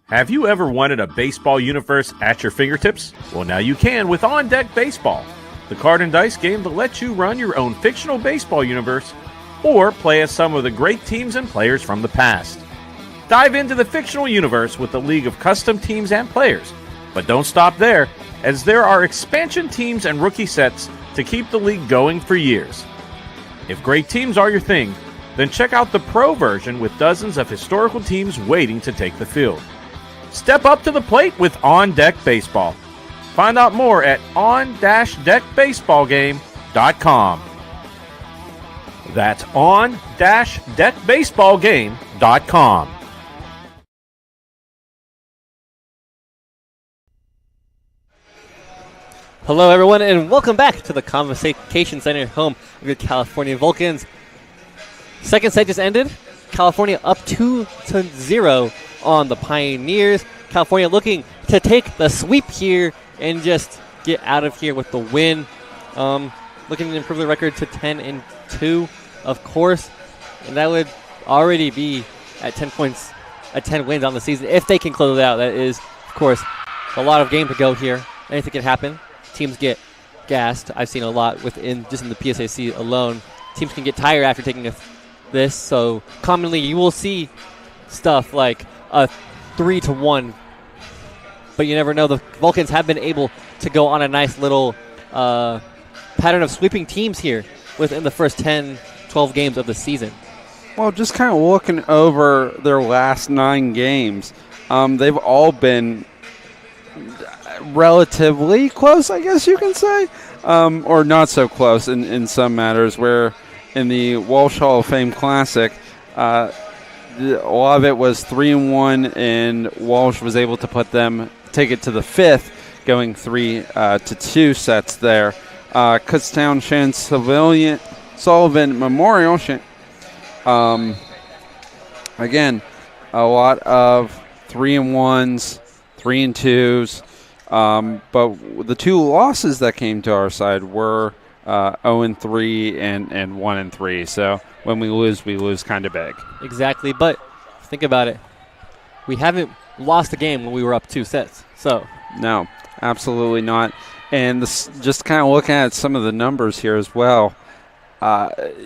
Have you ever wanted a baseball universe at your fingertips? Well, now you can with On Deck Baseball, the card and dice game that lets you run your own fictional baseball universe or play as some of the great teams and players from the past. Dive into the fictional universe with a league of custom teams and players. But don't stop there, as there are expansion teams and rookie sets to keep the league going for years. If great teams are your thing, then check out the pro version with dozens of historical teams waiting to take the field. Step up to the plate with On Deck Baseball. Find out more at on-deckbaseballgame.com. That's on-deckbaseballgame.com. Hello, everyone, and welcome back to the Convocation Center, home of your California Vulcans. Second set just ended. California up 2-0 on the Pioneers. California looking to take the sweep here and just get out of here with the win. Looking to improve the record to 10-2, of course, and that would already be at 10 points, at 10 wins on the season if they can close it out. That is, of course, a lot of game to go here. Anything can happen. Teams get gassed. I've seen a lot just in the PSAC alone. Teams can get tired after taking this, so commonly you will see stuff like a 3-1, but you never know. The Vulcans have been able to go on a nice little pattern of sweeping teams here within the first 10, 12 games of the season. Well, just kind of looking over their last 9 games, they've all been relatively close, I guess you can say, or not so close in some matters, where in the Walsh Hall of Fame Classic, a lot of it was 3-1, and Walsh was able to take it to the 5th, going 3-2 sets there. Kutztown Sullivan Memorial. Again, a lot of 3-1s, 3-2s. But the 2 losses that came to our side were 0-3 and 1-3. So when we lose kind of big. Exactly, but think about it. We haven't lost a game when we were up 2 sets. So no, absolutely not. And just kind of looking at some of the numbers here as well,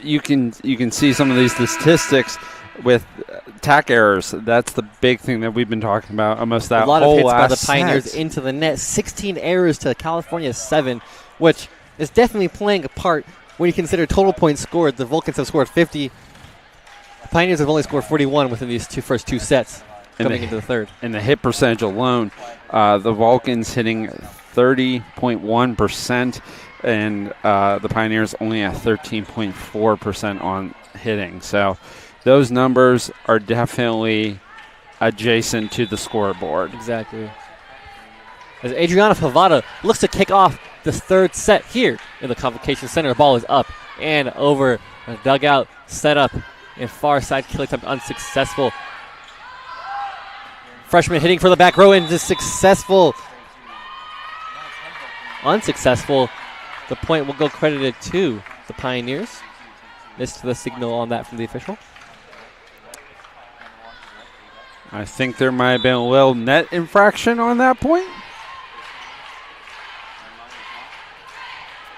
you can see some of these statistics with tack errors. That's the big thing that we've been talking about almost that whole last A lot of hits by the Pioneers set. into the net. 16 errors to California's 7, which is definitely playing a part when you consider total points scored. The Vulcans have scored 50. The Pioneers have only scored 41 within these first 2 sets coming into the third. And the hit percentage alone, the Vulcans hitting 30.1%, and the Pioneers only at 13.4% on hitting. So those numbers are definitely adjacent to the scoreboard. Exactly. as Adriana Favada looks to kick off this third set here in the Convocation Center. The ball is up and over. A dugout set up and far side kill attempt unsuccessful. Freshman hitting for the back row and is successful. Unsuccessful. The point will go credited to the Pioneers. Missed the signal on that from the official. I think there might have been a little net infraction on that point.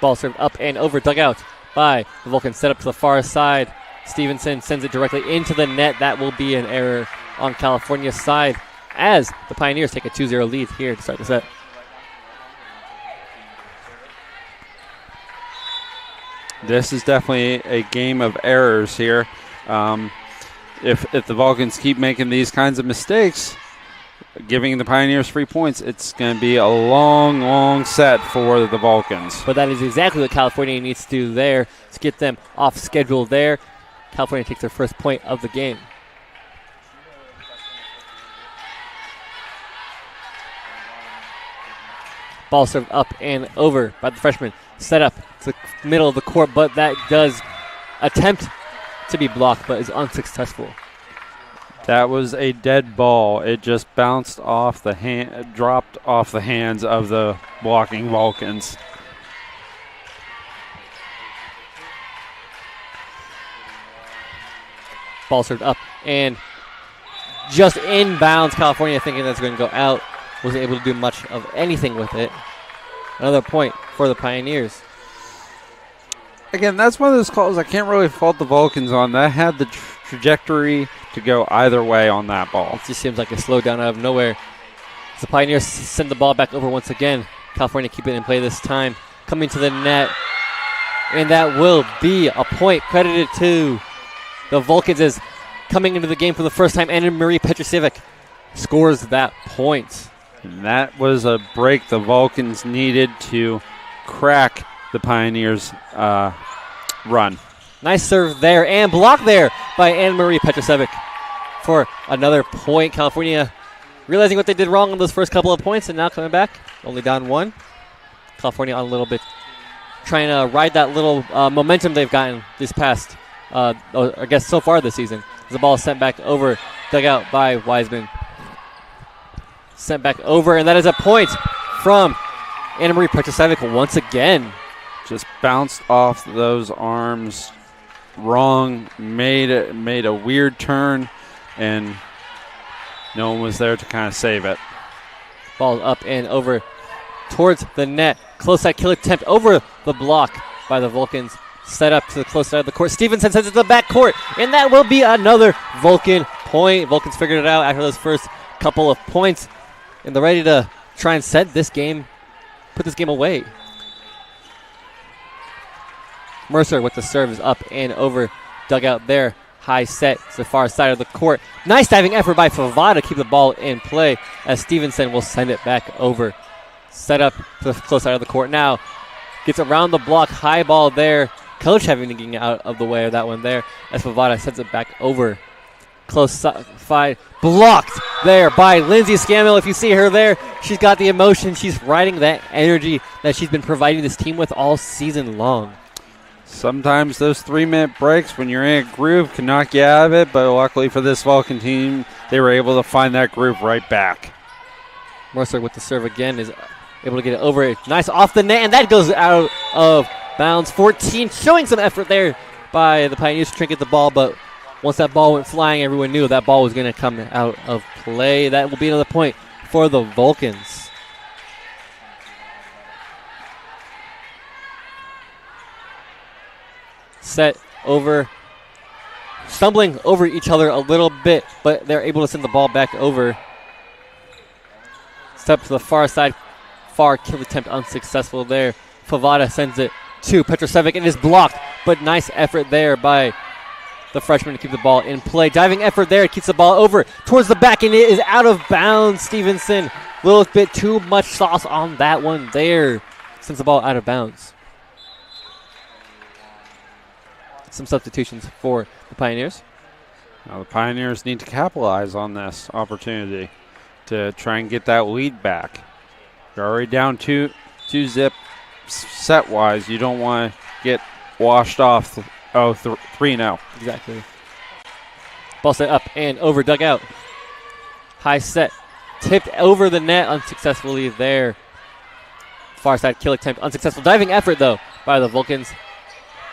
Ball served up and over, dugout by the Vulcan. Set up to the far side. Stevenson sends it directly into the net. That will be an error on California's side as the Pioneers take a 2-0 lead here to start the set. This is definitely a game of errors here. If the Vulcans keep making these kinds of mistakes, giving the Pioneers 3 points, it's going to be a long, long set for the Vulcans. But that is exactly what California needs to do there to get them off schedule there. California takes their first point of the game. Ball served up and over by the freshman. Set up to the middle of the court, but that does attempt to be blocked, but is unsuccessful. That was a dead ball. It just bounced off the dropped off the hands of the blocking Vulcans. Ball served up and just inbounds. California thinking that's going to go out. Wasn't able to do much of anything with it. Another point for the Pioneers. Again, that's one of those calls I can't really fault the Vulcans on. That had the trajectory to go either way on that ball. It just seems like a slowdown out of nowhere. As the Pioneers send the ball back over once again. California keep it in play this time. Coming to the net. And that will be a point credited to the Vulcans as coming into the game for the first time. Anna Marie Petrosevic scores that point. And that was a break the Vulcans needed to crack the Pioneers' run. Nice serve there and block there by Anna Marie Petrosevic for another point. California realizing what they did wrong on those first couple of points and now coming back, only down one. California on a little bit trying to ride that little momentum they've gotten this past, I guess so far this season. The ball is sent back over, dug out by Wiseman. Sent back over, and that is a point from Anna Marie Petrosevic once again. Just bounced off those arms wrong, made a weird turn, and no one was there to kind of save it. Ball up and over towards the net. Close side kill attempt over the block by the Vulcans. Set up to the close side of the court. Stevenson sends it to the back court, and that will be another Vulcan point. Vulcans figured it out after those first couple of points, and they're ready to try and set this game, put this game away. Mercer with the serve is up and over. Dugout there. High set to the far side of the court. Nice diving effort by Favada to keep the ball in play as Stevenson will send it back over. Set up to the close side of the court now. Gets around the block. High ball there. Coach having to get out of the way of that one there as Favada sends it back over. Close side. Blocked there by Lindsay Scammell. If you see her there, she's got the emotion. She's riding that energy that she's been providing this team with all season long. Sometimes those 3-minute breaks when you're in a groove can knock you out of it, but luckily for this Vulcan team, they were able to find that groove right back. Mercer with the serve again is able to get it over. Nice off the net, and that goes out of bounds. 14, showing some effort there by the Pioneers to try and get the ball, but once that ball went flying, everyone knew that ball was going to come out of play. That will be another point for the Vulcans. Set over, stumbling over each other a little bit, but they're able to send the ball back over. Step to the far side, far kill attempt unsuccessful there. Favada sends it to Petrosevic and is blocked, but nice effort there by the freshman to keep the ball in play. Diving effort there, keeps the ball over towards the back, and it is out of bounds. Stevenson, a little bit too much sauce on that one there. Sends the ball out of bounds. Some substitutions for the Pioneers. Now the Pioneers need to capitalize on this opportunity to try and get that lead back. You're already down two zip set-wise. You don't want to get washed off 3-0. Exactly. Ball set up and over dugout. High set. Tipped over the net unsuccessfully there. Far side kill attempt. Unsuccessful. Diving effort, though, by the Vulcans.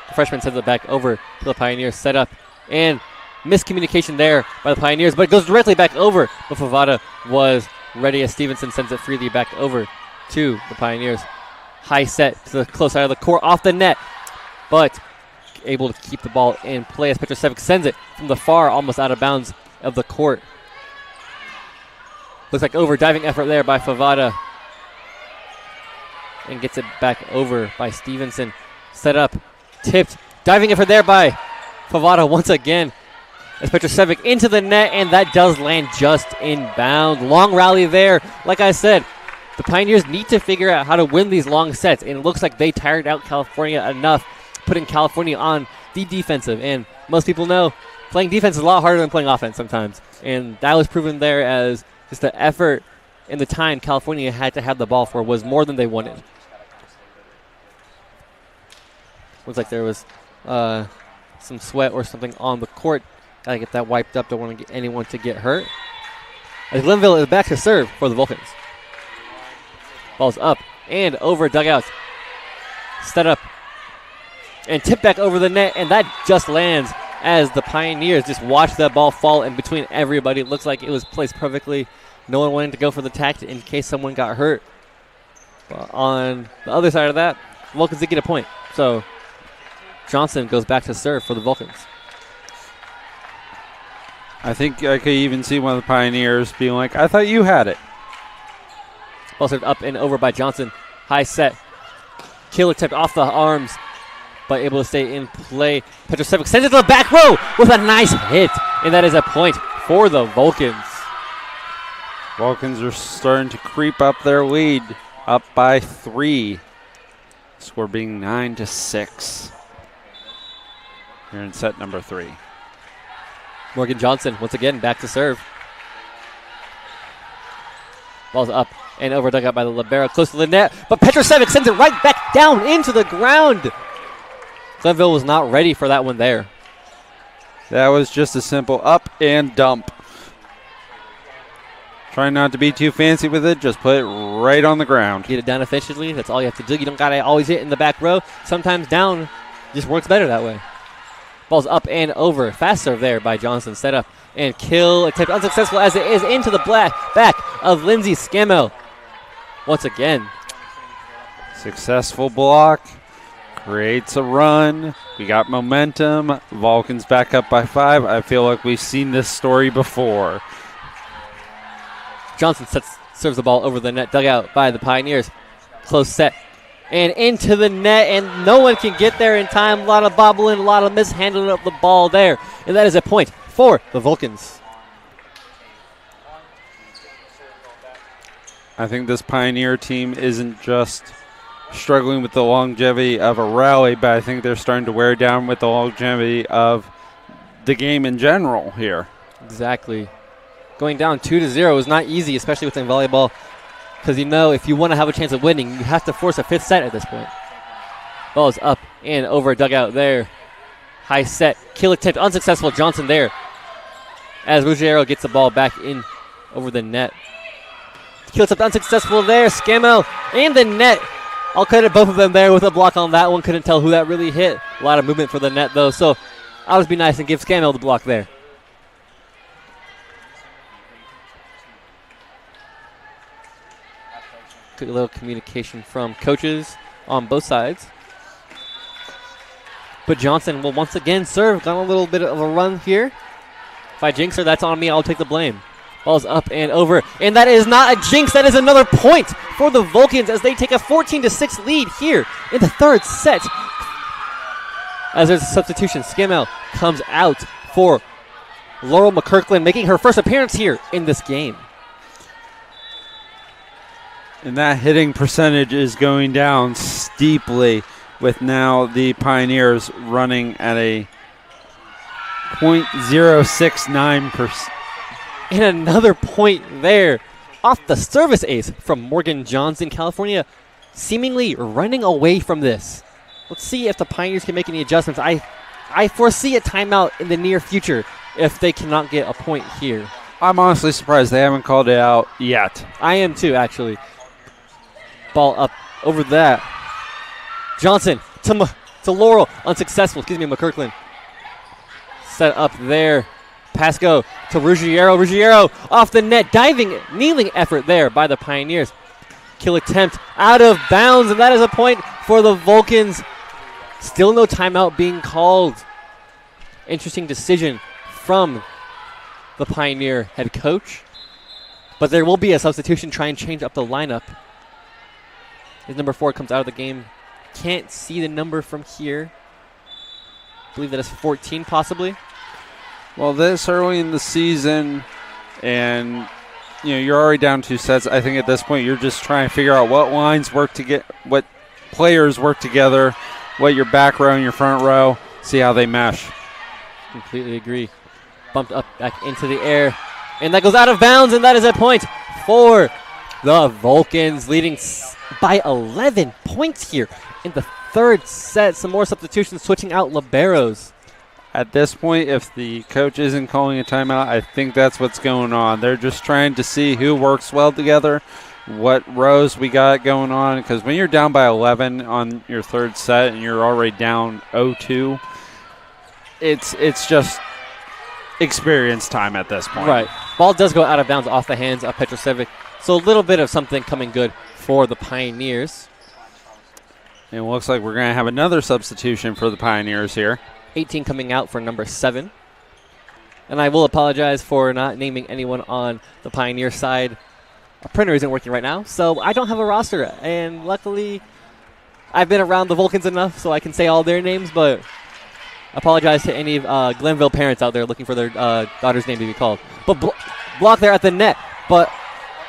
The freshman sends it back over to the Pioneers. Set up and miscommunication there by the Pioneers, but it goes directly back over. But Favada was ready as Stevenson sends it freely back over to the Pioneers. High set to the close side of the court off the net, but able to keep the ball in play as Petrosevic sends it from the far, almost out of bounds of the court. Looks like over diving effort there by Favada. And gets it back over by Stevenson. Set up, tipped, diving effort there by Favada once again. As Petrosevic into the net, and that does land just inbound. Long rally there. Like I said, the Pioneers need to figure out how to win these long sets, and it looks like they tired out California enough, putting California on the defensive. And most people know playing defense is a lot harder than playing offense sometimes. And that was proven there as just the effort and the time California had to have the ball for was more than they wanted. Looks like there was some sweat or something on the court. Gotta get that wiped up. Don't want to get anyone to get hurt. As Glenville is back to serve for the Vulcans. Ball's up and over dugouts. Set up and tip back over the net, and that just lands as the Pioneers just watch that ball fall in between everybody. It looks like it was placed perfectly. No one wanted to go for the tact in case someone got hurt. But on the other side of that, Vulcans did get a point. So Johnson goes back to serve for the Vulcans. I think I could even see one of the Pioneers being like, I thought you had it. Ball served up and over by Johnson. High set. Killer tipped off the arms, but able to stay in play. Petrosevic sends it to the back row with a nice hit, and that is a point for the Vulcans. Vulcans are starting to creep up their lead, up by 3. Score being 9-6. Here in set number 3. Morgan Johnson, once again, back to serve. Ball's up and over dugout by the libero, close to the net. But Petrosevic sends it right back down into the ground. Glenville was not ready for that one there. That was just a simple up and dump. Try not to be too fancy with it. Just put it right on the ground. Get it down efficiently. That's all you have to do. You don't got to always hit in the back row. Sometimes down just works better that way. Ball's up and over. Fast serve there by Johnson. Set up and kill. Attempt unsuccessful as it is into the back of Lindsey Scammell. Once again. Successful block. Creates a run. We got momentum. Vulcans back up by 5. I feel like we've seen this story before. Johnson serves the ball over the net. Dug out by the Pioneers. Close set. And into the net, and no one can get there in time. A lot of bobbling, a lot of mishandling of the ball there. And that is a point for the Vulcans. I think this Pioneer team isn't just struggling with the longevity of a rally, but I think they're starting to wear down with the longevity of the game in general here. Exactly. Going down 2-0 is not easy, especially within volleyball. Because you know, if you want to have a chance of winning, you have to force a 5th set at this point. Ball is up and over dugout there. High set. Kill attempt. Unsuccessful. Johnson there. As Ruggiero gets the ball back in over the net. Kill attempt unsuccessful there. Scammell in the net. I'll credit both of them there with a block on that one. Couldn't tell who that really hit. A lot of movement for the net, though. So I'll just be nice and give Scammell the block there. Good little communication from coaches on both sides. But Johnson will once again serve. Got a little bit of a run here. If I jinx her, that's on me. I'll take the blame. Ball's up and over. And that is not a jinx. That is another point for the Vulcans as they take a 14-6 lead here in the 3rd set. As there's a substitution, Scammell comes out for Laurel McKirkland, making her first appearance here in this game. And that hitting percentage is going down steeply with now the Pioneers running at a .069%. And another point there off the service ace from Morgan Johnson. California seemingly running away from this. Let's see if the Pioneers can make any adjustments. I foresee a timeout in the near future if they cannot get a point here. I'm honestly surprised they haven't called it out yet. I am too, actually. Ball up over that. Johnson to Laurel. Unsuccessful. McKirkland. Set up there. Pass go to Ruggiero. Ruggiero off the net. Diving, kneeling effort there by the Pioneers. Kill attempt out of bounds, and that is a point for the Vulcans. Still no timeout being called. Interesting decision from the Pioneer head coach. But there will be a substitution, try and change up the lineup. As number 4 comes out of the game. Can't see the number from here. I believe that is 14 possibly. Well, this early in the season, and you're already down 2 sets. I think at this point you're just trying to figure out what lines work to get, what players work together, what your back row and your front row, see how they mesh. Completely agree. Bumped up back into the air, and that goes out of bounds, and that is a point for the Vulcans, leading by 11 points here in the third set. Some more substitutions, switching out liberos. At this point, if the coach isn't calling a timeout, I think that's what's going on. They're just trying to see who works well together, what rows we got going on, because when you're down by 11 on your third set and you're already down 0-2, it's just experience time at this point. Right. Ball does go out of bounds off the hands of Petrosevic, so a little bit of something coming good for the Pioneers. And it looks like we're going to have another substitution for the Pioneers here. 18 coming out for number 7. And I will apologize for not naming anyone on the Pioneer side. A printer isn't working right now, so I don't have a roster. And luckily, I've been around the Vulcans enough so I can say all their names, but I apologize to any Glenville parents out there looking for their daughter's name to be called. But block there at the net. But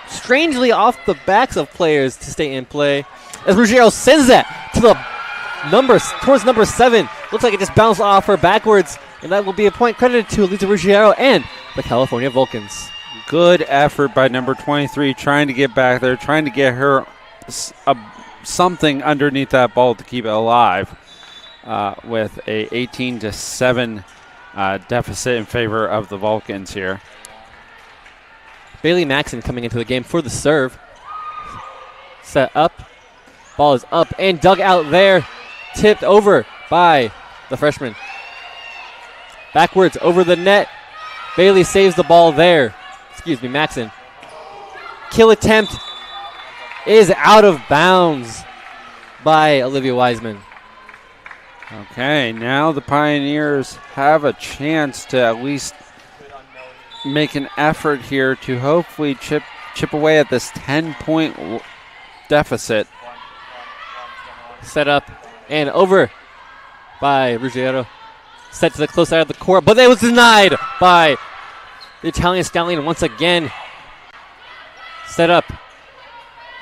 strangely off the backs of players to stay in play, as Ruggiero sends that to the towards number 7. Looks like it just bounced off her backwards, and that will be a point credited to Elisa Ruggiero and the California Vulcans. Good effort by number 23, trying to get back there, trying to get her something underneath that ball to keep it alive, with a 18-7 deficit in favor of the Vulcans here. Bailey Maxon coming into the game for the serve. Set up. Ball is up and dug out there. Tipped over by the freshman. Backwards over the net. Bailey saves the ball there. Maxon. Kill attempt is out of bounds by Olivia Wiseman. Okay, now the Pioneers have a chance to at least make an effort here to hopefully chip away at this 10-point deficit. Set up and over by Ruggiero. Set to the close side of the court, but it was denied by the Italian Stallion once again. Set up.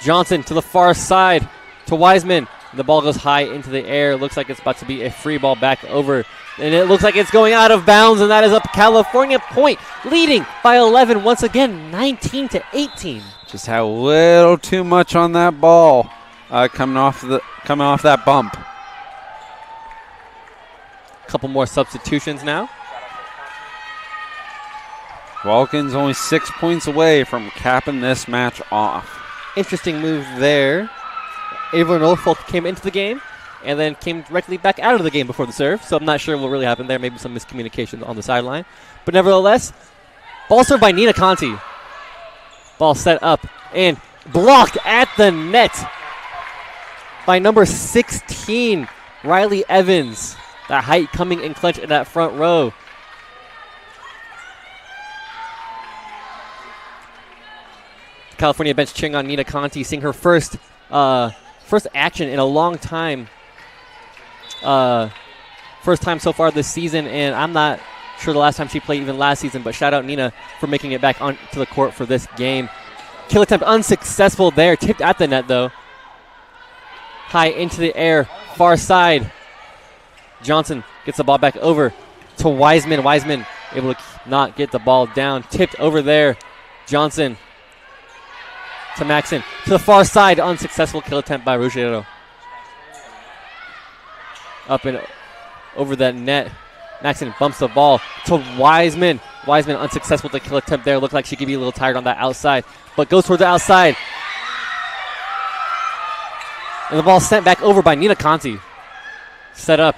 Johnson to the far side to Wiseman. The ball goes high into the air. Looks like it's about to be a free ball back over. And it looks like it's going out of bounds, and that is a California point, leading by 11 once again, 19-18. Just had a little too much on that ball coming off that bump. Couple more substitutions now. Vulcans only 6 points away from capping this match off. Interesting move there. Ava Norfolk came into the game and then came directly back out of the game before the serve, so I'm not sure what really happened there. Maybe some miscommunication on the sideline. But nevertheless, ball served by Nina Conti. Ball set up and blocked at the net by number 16, Riley Evans. The height coming in clutch in that front row. California bench cheering on Nina Conti, seeing her first action in a long time. First time so far this season, and I'm not sure the last time she played even last season, but shout out Nina for making it back onto the court for this game. Kill attempt unsuccessful there. Tipped at the net, though. High into the air, far side. Johnson gets the ball back over to Wiseman. Wiseman able to not get the ball down. Tipped over there. Johnson to Maxon. To the far side, unsuccessful kill attempt by Ruggiero. Up and over that net. Maxon bumps the ball to Wiseman. Wiseman unsuccessful to kill attempt there. Looked like she could be a little tired on that outside, but goes towards the outside. And the ball sent back over by Nina Conti. Set up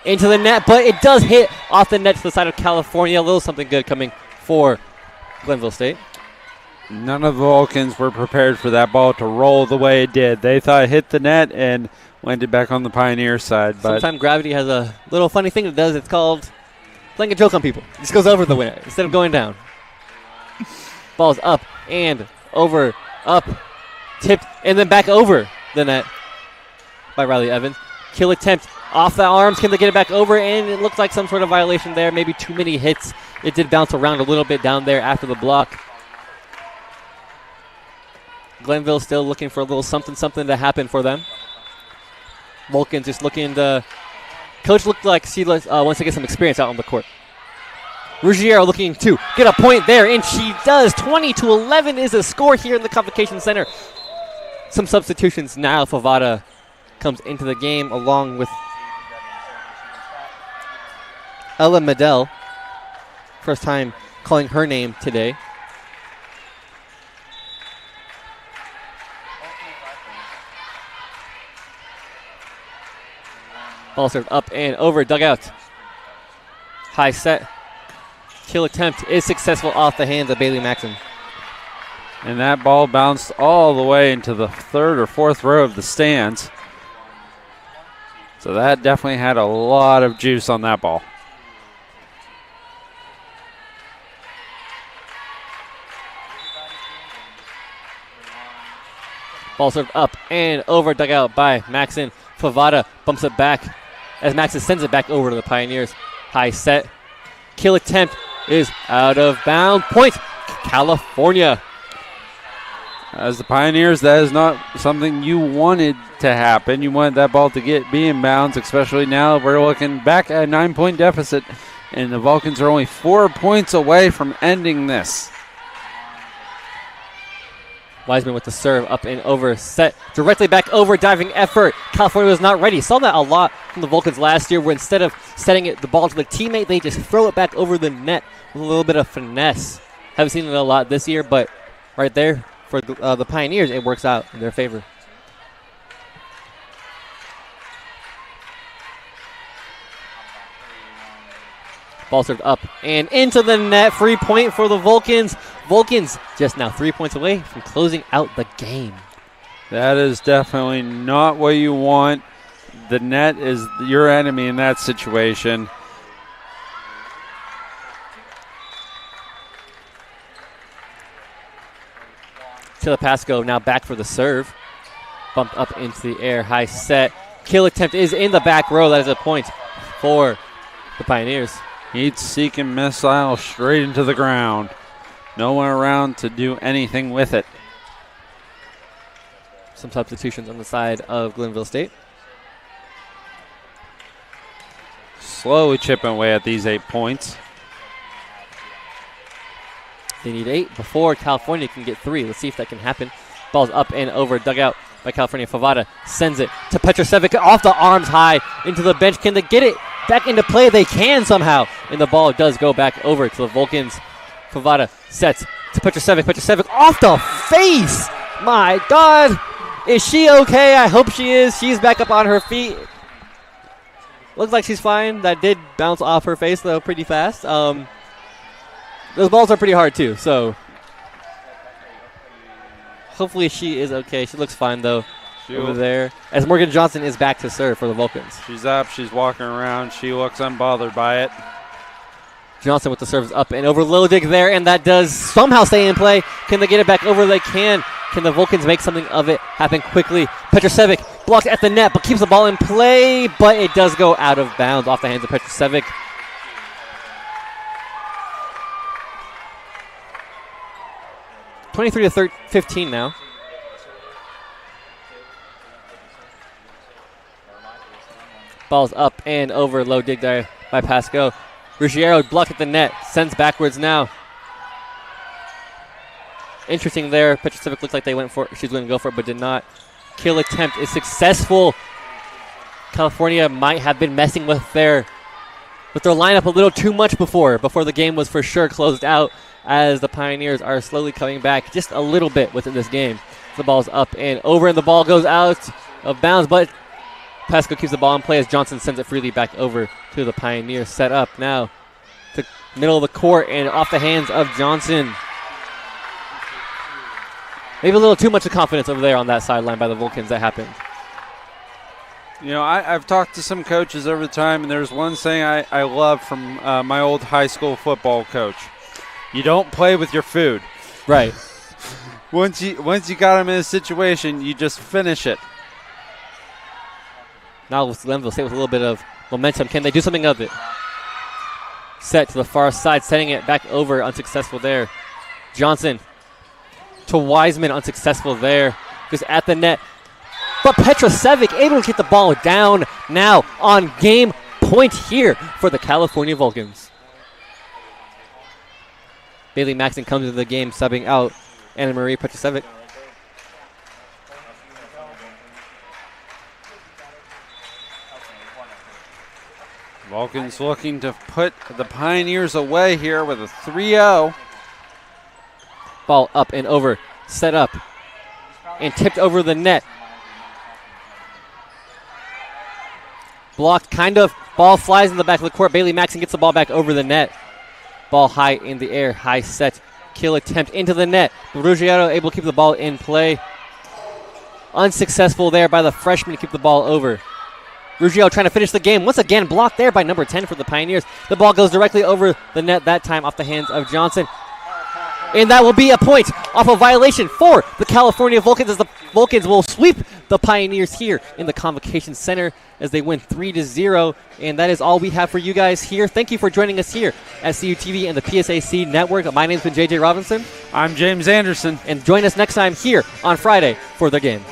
into the net, but it does hit off the net to the side of California. A little something good coming for Glenville State. None of the Vulcans were prepared for that ball to roll the way it did. They thought it hit the net and landed back on the Pioneer side. But sometimes gravity has a little funny thing it does. It's called playing a joke on people. It just goes over the winner instead of going down. Ball's up and over, up, tipped, and then back over the net by Riley Evans. Kill attempt off the arms. Can they get it back over? And it looks like some sort of violation there. Maybe too many hits. It did bounce around a little bit down there after the block. Glenville still looking for a little something to happen for them. Vulcan just looking to... Coach looked like she wants to get some experience out on the court. Ruggiero looking to get a point there, and she does. 20-11 is the score here in the Convocation Center. Some substitutions now. Favada comes into the game along with Ella Medell. First time calling her name today. Ball served up and over, dugout. High set. Kill attempt is successful off the hands of Bailey Maxon. And that ball bounced all the way into the third or fourth row of the stands. So that definitely had a lot of juice on that ball. Ball served up and over, dugout by Maxon. Favada bumps it back as Maxon sends it back over to the Pioneers. High set. Kill attempt is out of bounds. Point, California. As the Pioneers, that is not something you wanted to happen. You wanted that ball to be in bounds, especially now we're looking back at a 9-point deficit, and the Vulcans are only 4 points away from ending this. Wiseman with the serve up and over, set directly back over, diving effort. California was not ready. Saw that a lot from the Vulcans last year, where instead of setting the ball to the teammate, they just throw it back over the net with a little bit of finesse. Haven't seen it a lot this year, but right there for the Pioneers, it works out in their favor. Ball served up and into the net. Free point for the Vulcans. Vulcans just now 3 points away from closing out the game. That is definitely not what you want. The net is your enemy in that situation. Pasco now back for the serve. Bumped up into the air. High set. Kill attempt is in the back row. That is a point for the Pioneers. Heat seeking missile straight into the ground. No one around to do anything with it. Some substitutions on the side of Glenville State. Slowly chipping away at these 8 points. They need 8 before California can get 3. Let's see if that can happen. Ball's up and over, dugout by California. Favada sends it to Petrosevic off the arms high into the bench. Can they get it back into play? They can somehow. And the ball does go back over to the Vulcans. Favada sets to Petrosevic. Petrosevic off the face. My God. Is she okay? I hope she is. She's back up on her feet. Looks like she's fine. That did bounce off her face, though, pretty fast. Those balls are pretty hard, too, so hopefully she is okay. She looks fine, though, over there. As Morgan Johnson is back to serve for the Vulcans. She's up. She's walking around. She looks unbothered by it. Johnson with the serves up and over. Lildig there, and that does somehow stay in play. Can they get it back over? They can. Can the Vulcans make something of it happen quickly? Petrosevic blocked at the net, but keeps the ball in play, but it does go out of bounds off the hands of Petrosevic. (23 to 15 now. Ball's up and over. Low dig there by Pasco. Ruggiero blocked at the net. Sends backwards now. interesting there. Petrocevic looked like she was going to go for it, but did not. Kill attempt is successful. California might have been messing with their lineup a little too much before the game was for sure closed out, as the Pioneers are slowly coming back just a little bit within this game. The ball's up and over, and the ball goes out of bounds, but Pasco keeps the ball in play as Johnson sends it freely back over to the Pioneers. Set up now to middle of the court and off the hands of Johnson. Maybe a little too much of confidence over there on that sideline by the Vulcans that happened. You know, I've talked to some coaches over the time, and there's one saying I love from my old high school football coach. You don't play with your food. Right. Once you got them in a situation, you just finish it. Now with Glenville State with a little bit of momentum. Can they do something of it? Set to the far side, setting it back over. Unsuccessful there. Johnson to Wiseman. Unsuccessful there. Just at the net. But Petrocevic able to get the ball down now on game point here for the California Vulcans. Bailey Maxson comes into the game, subbing out Anna Marie Petrocevic. Vulcans looking to put the Pioneers away here with a 3-0. Ball up and over, set up, and tipped over the net. Blocked, kind of. Ball flies in the back of the court. Bailey Maxson gets the ball back over the net. Ball high in the air, high set. Kill attempt into the net. Ruggiero able to keep the ball in play. Unsuccessful there by the freshman to keep the ball over. Ruggiero trying to finish the game. Once again, blocked there by number 10 for the Pioneers. The ball goes directly over the net, that time off the hands of Johnson. And that will be a point off a violation for the California Vulcans, as the Vulcans will sweep the Pioneers here in the Convocation Center as they win 3-0. And that is all we have for you guys here. Thank you for joining us here at CUTV and the PSAC Network. My name's been JJ Robinson. I'm James Anderson. And join us next time here on Friday for the game.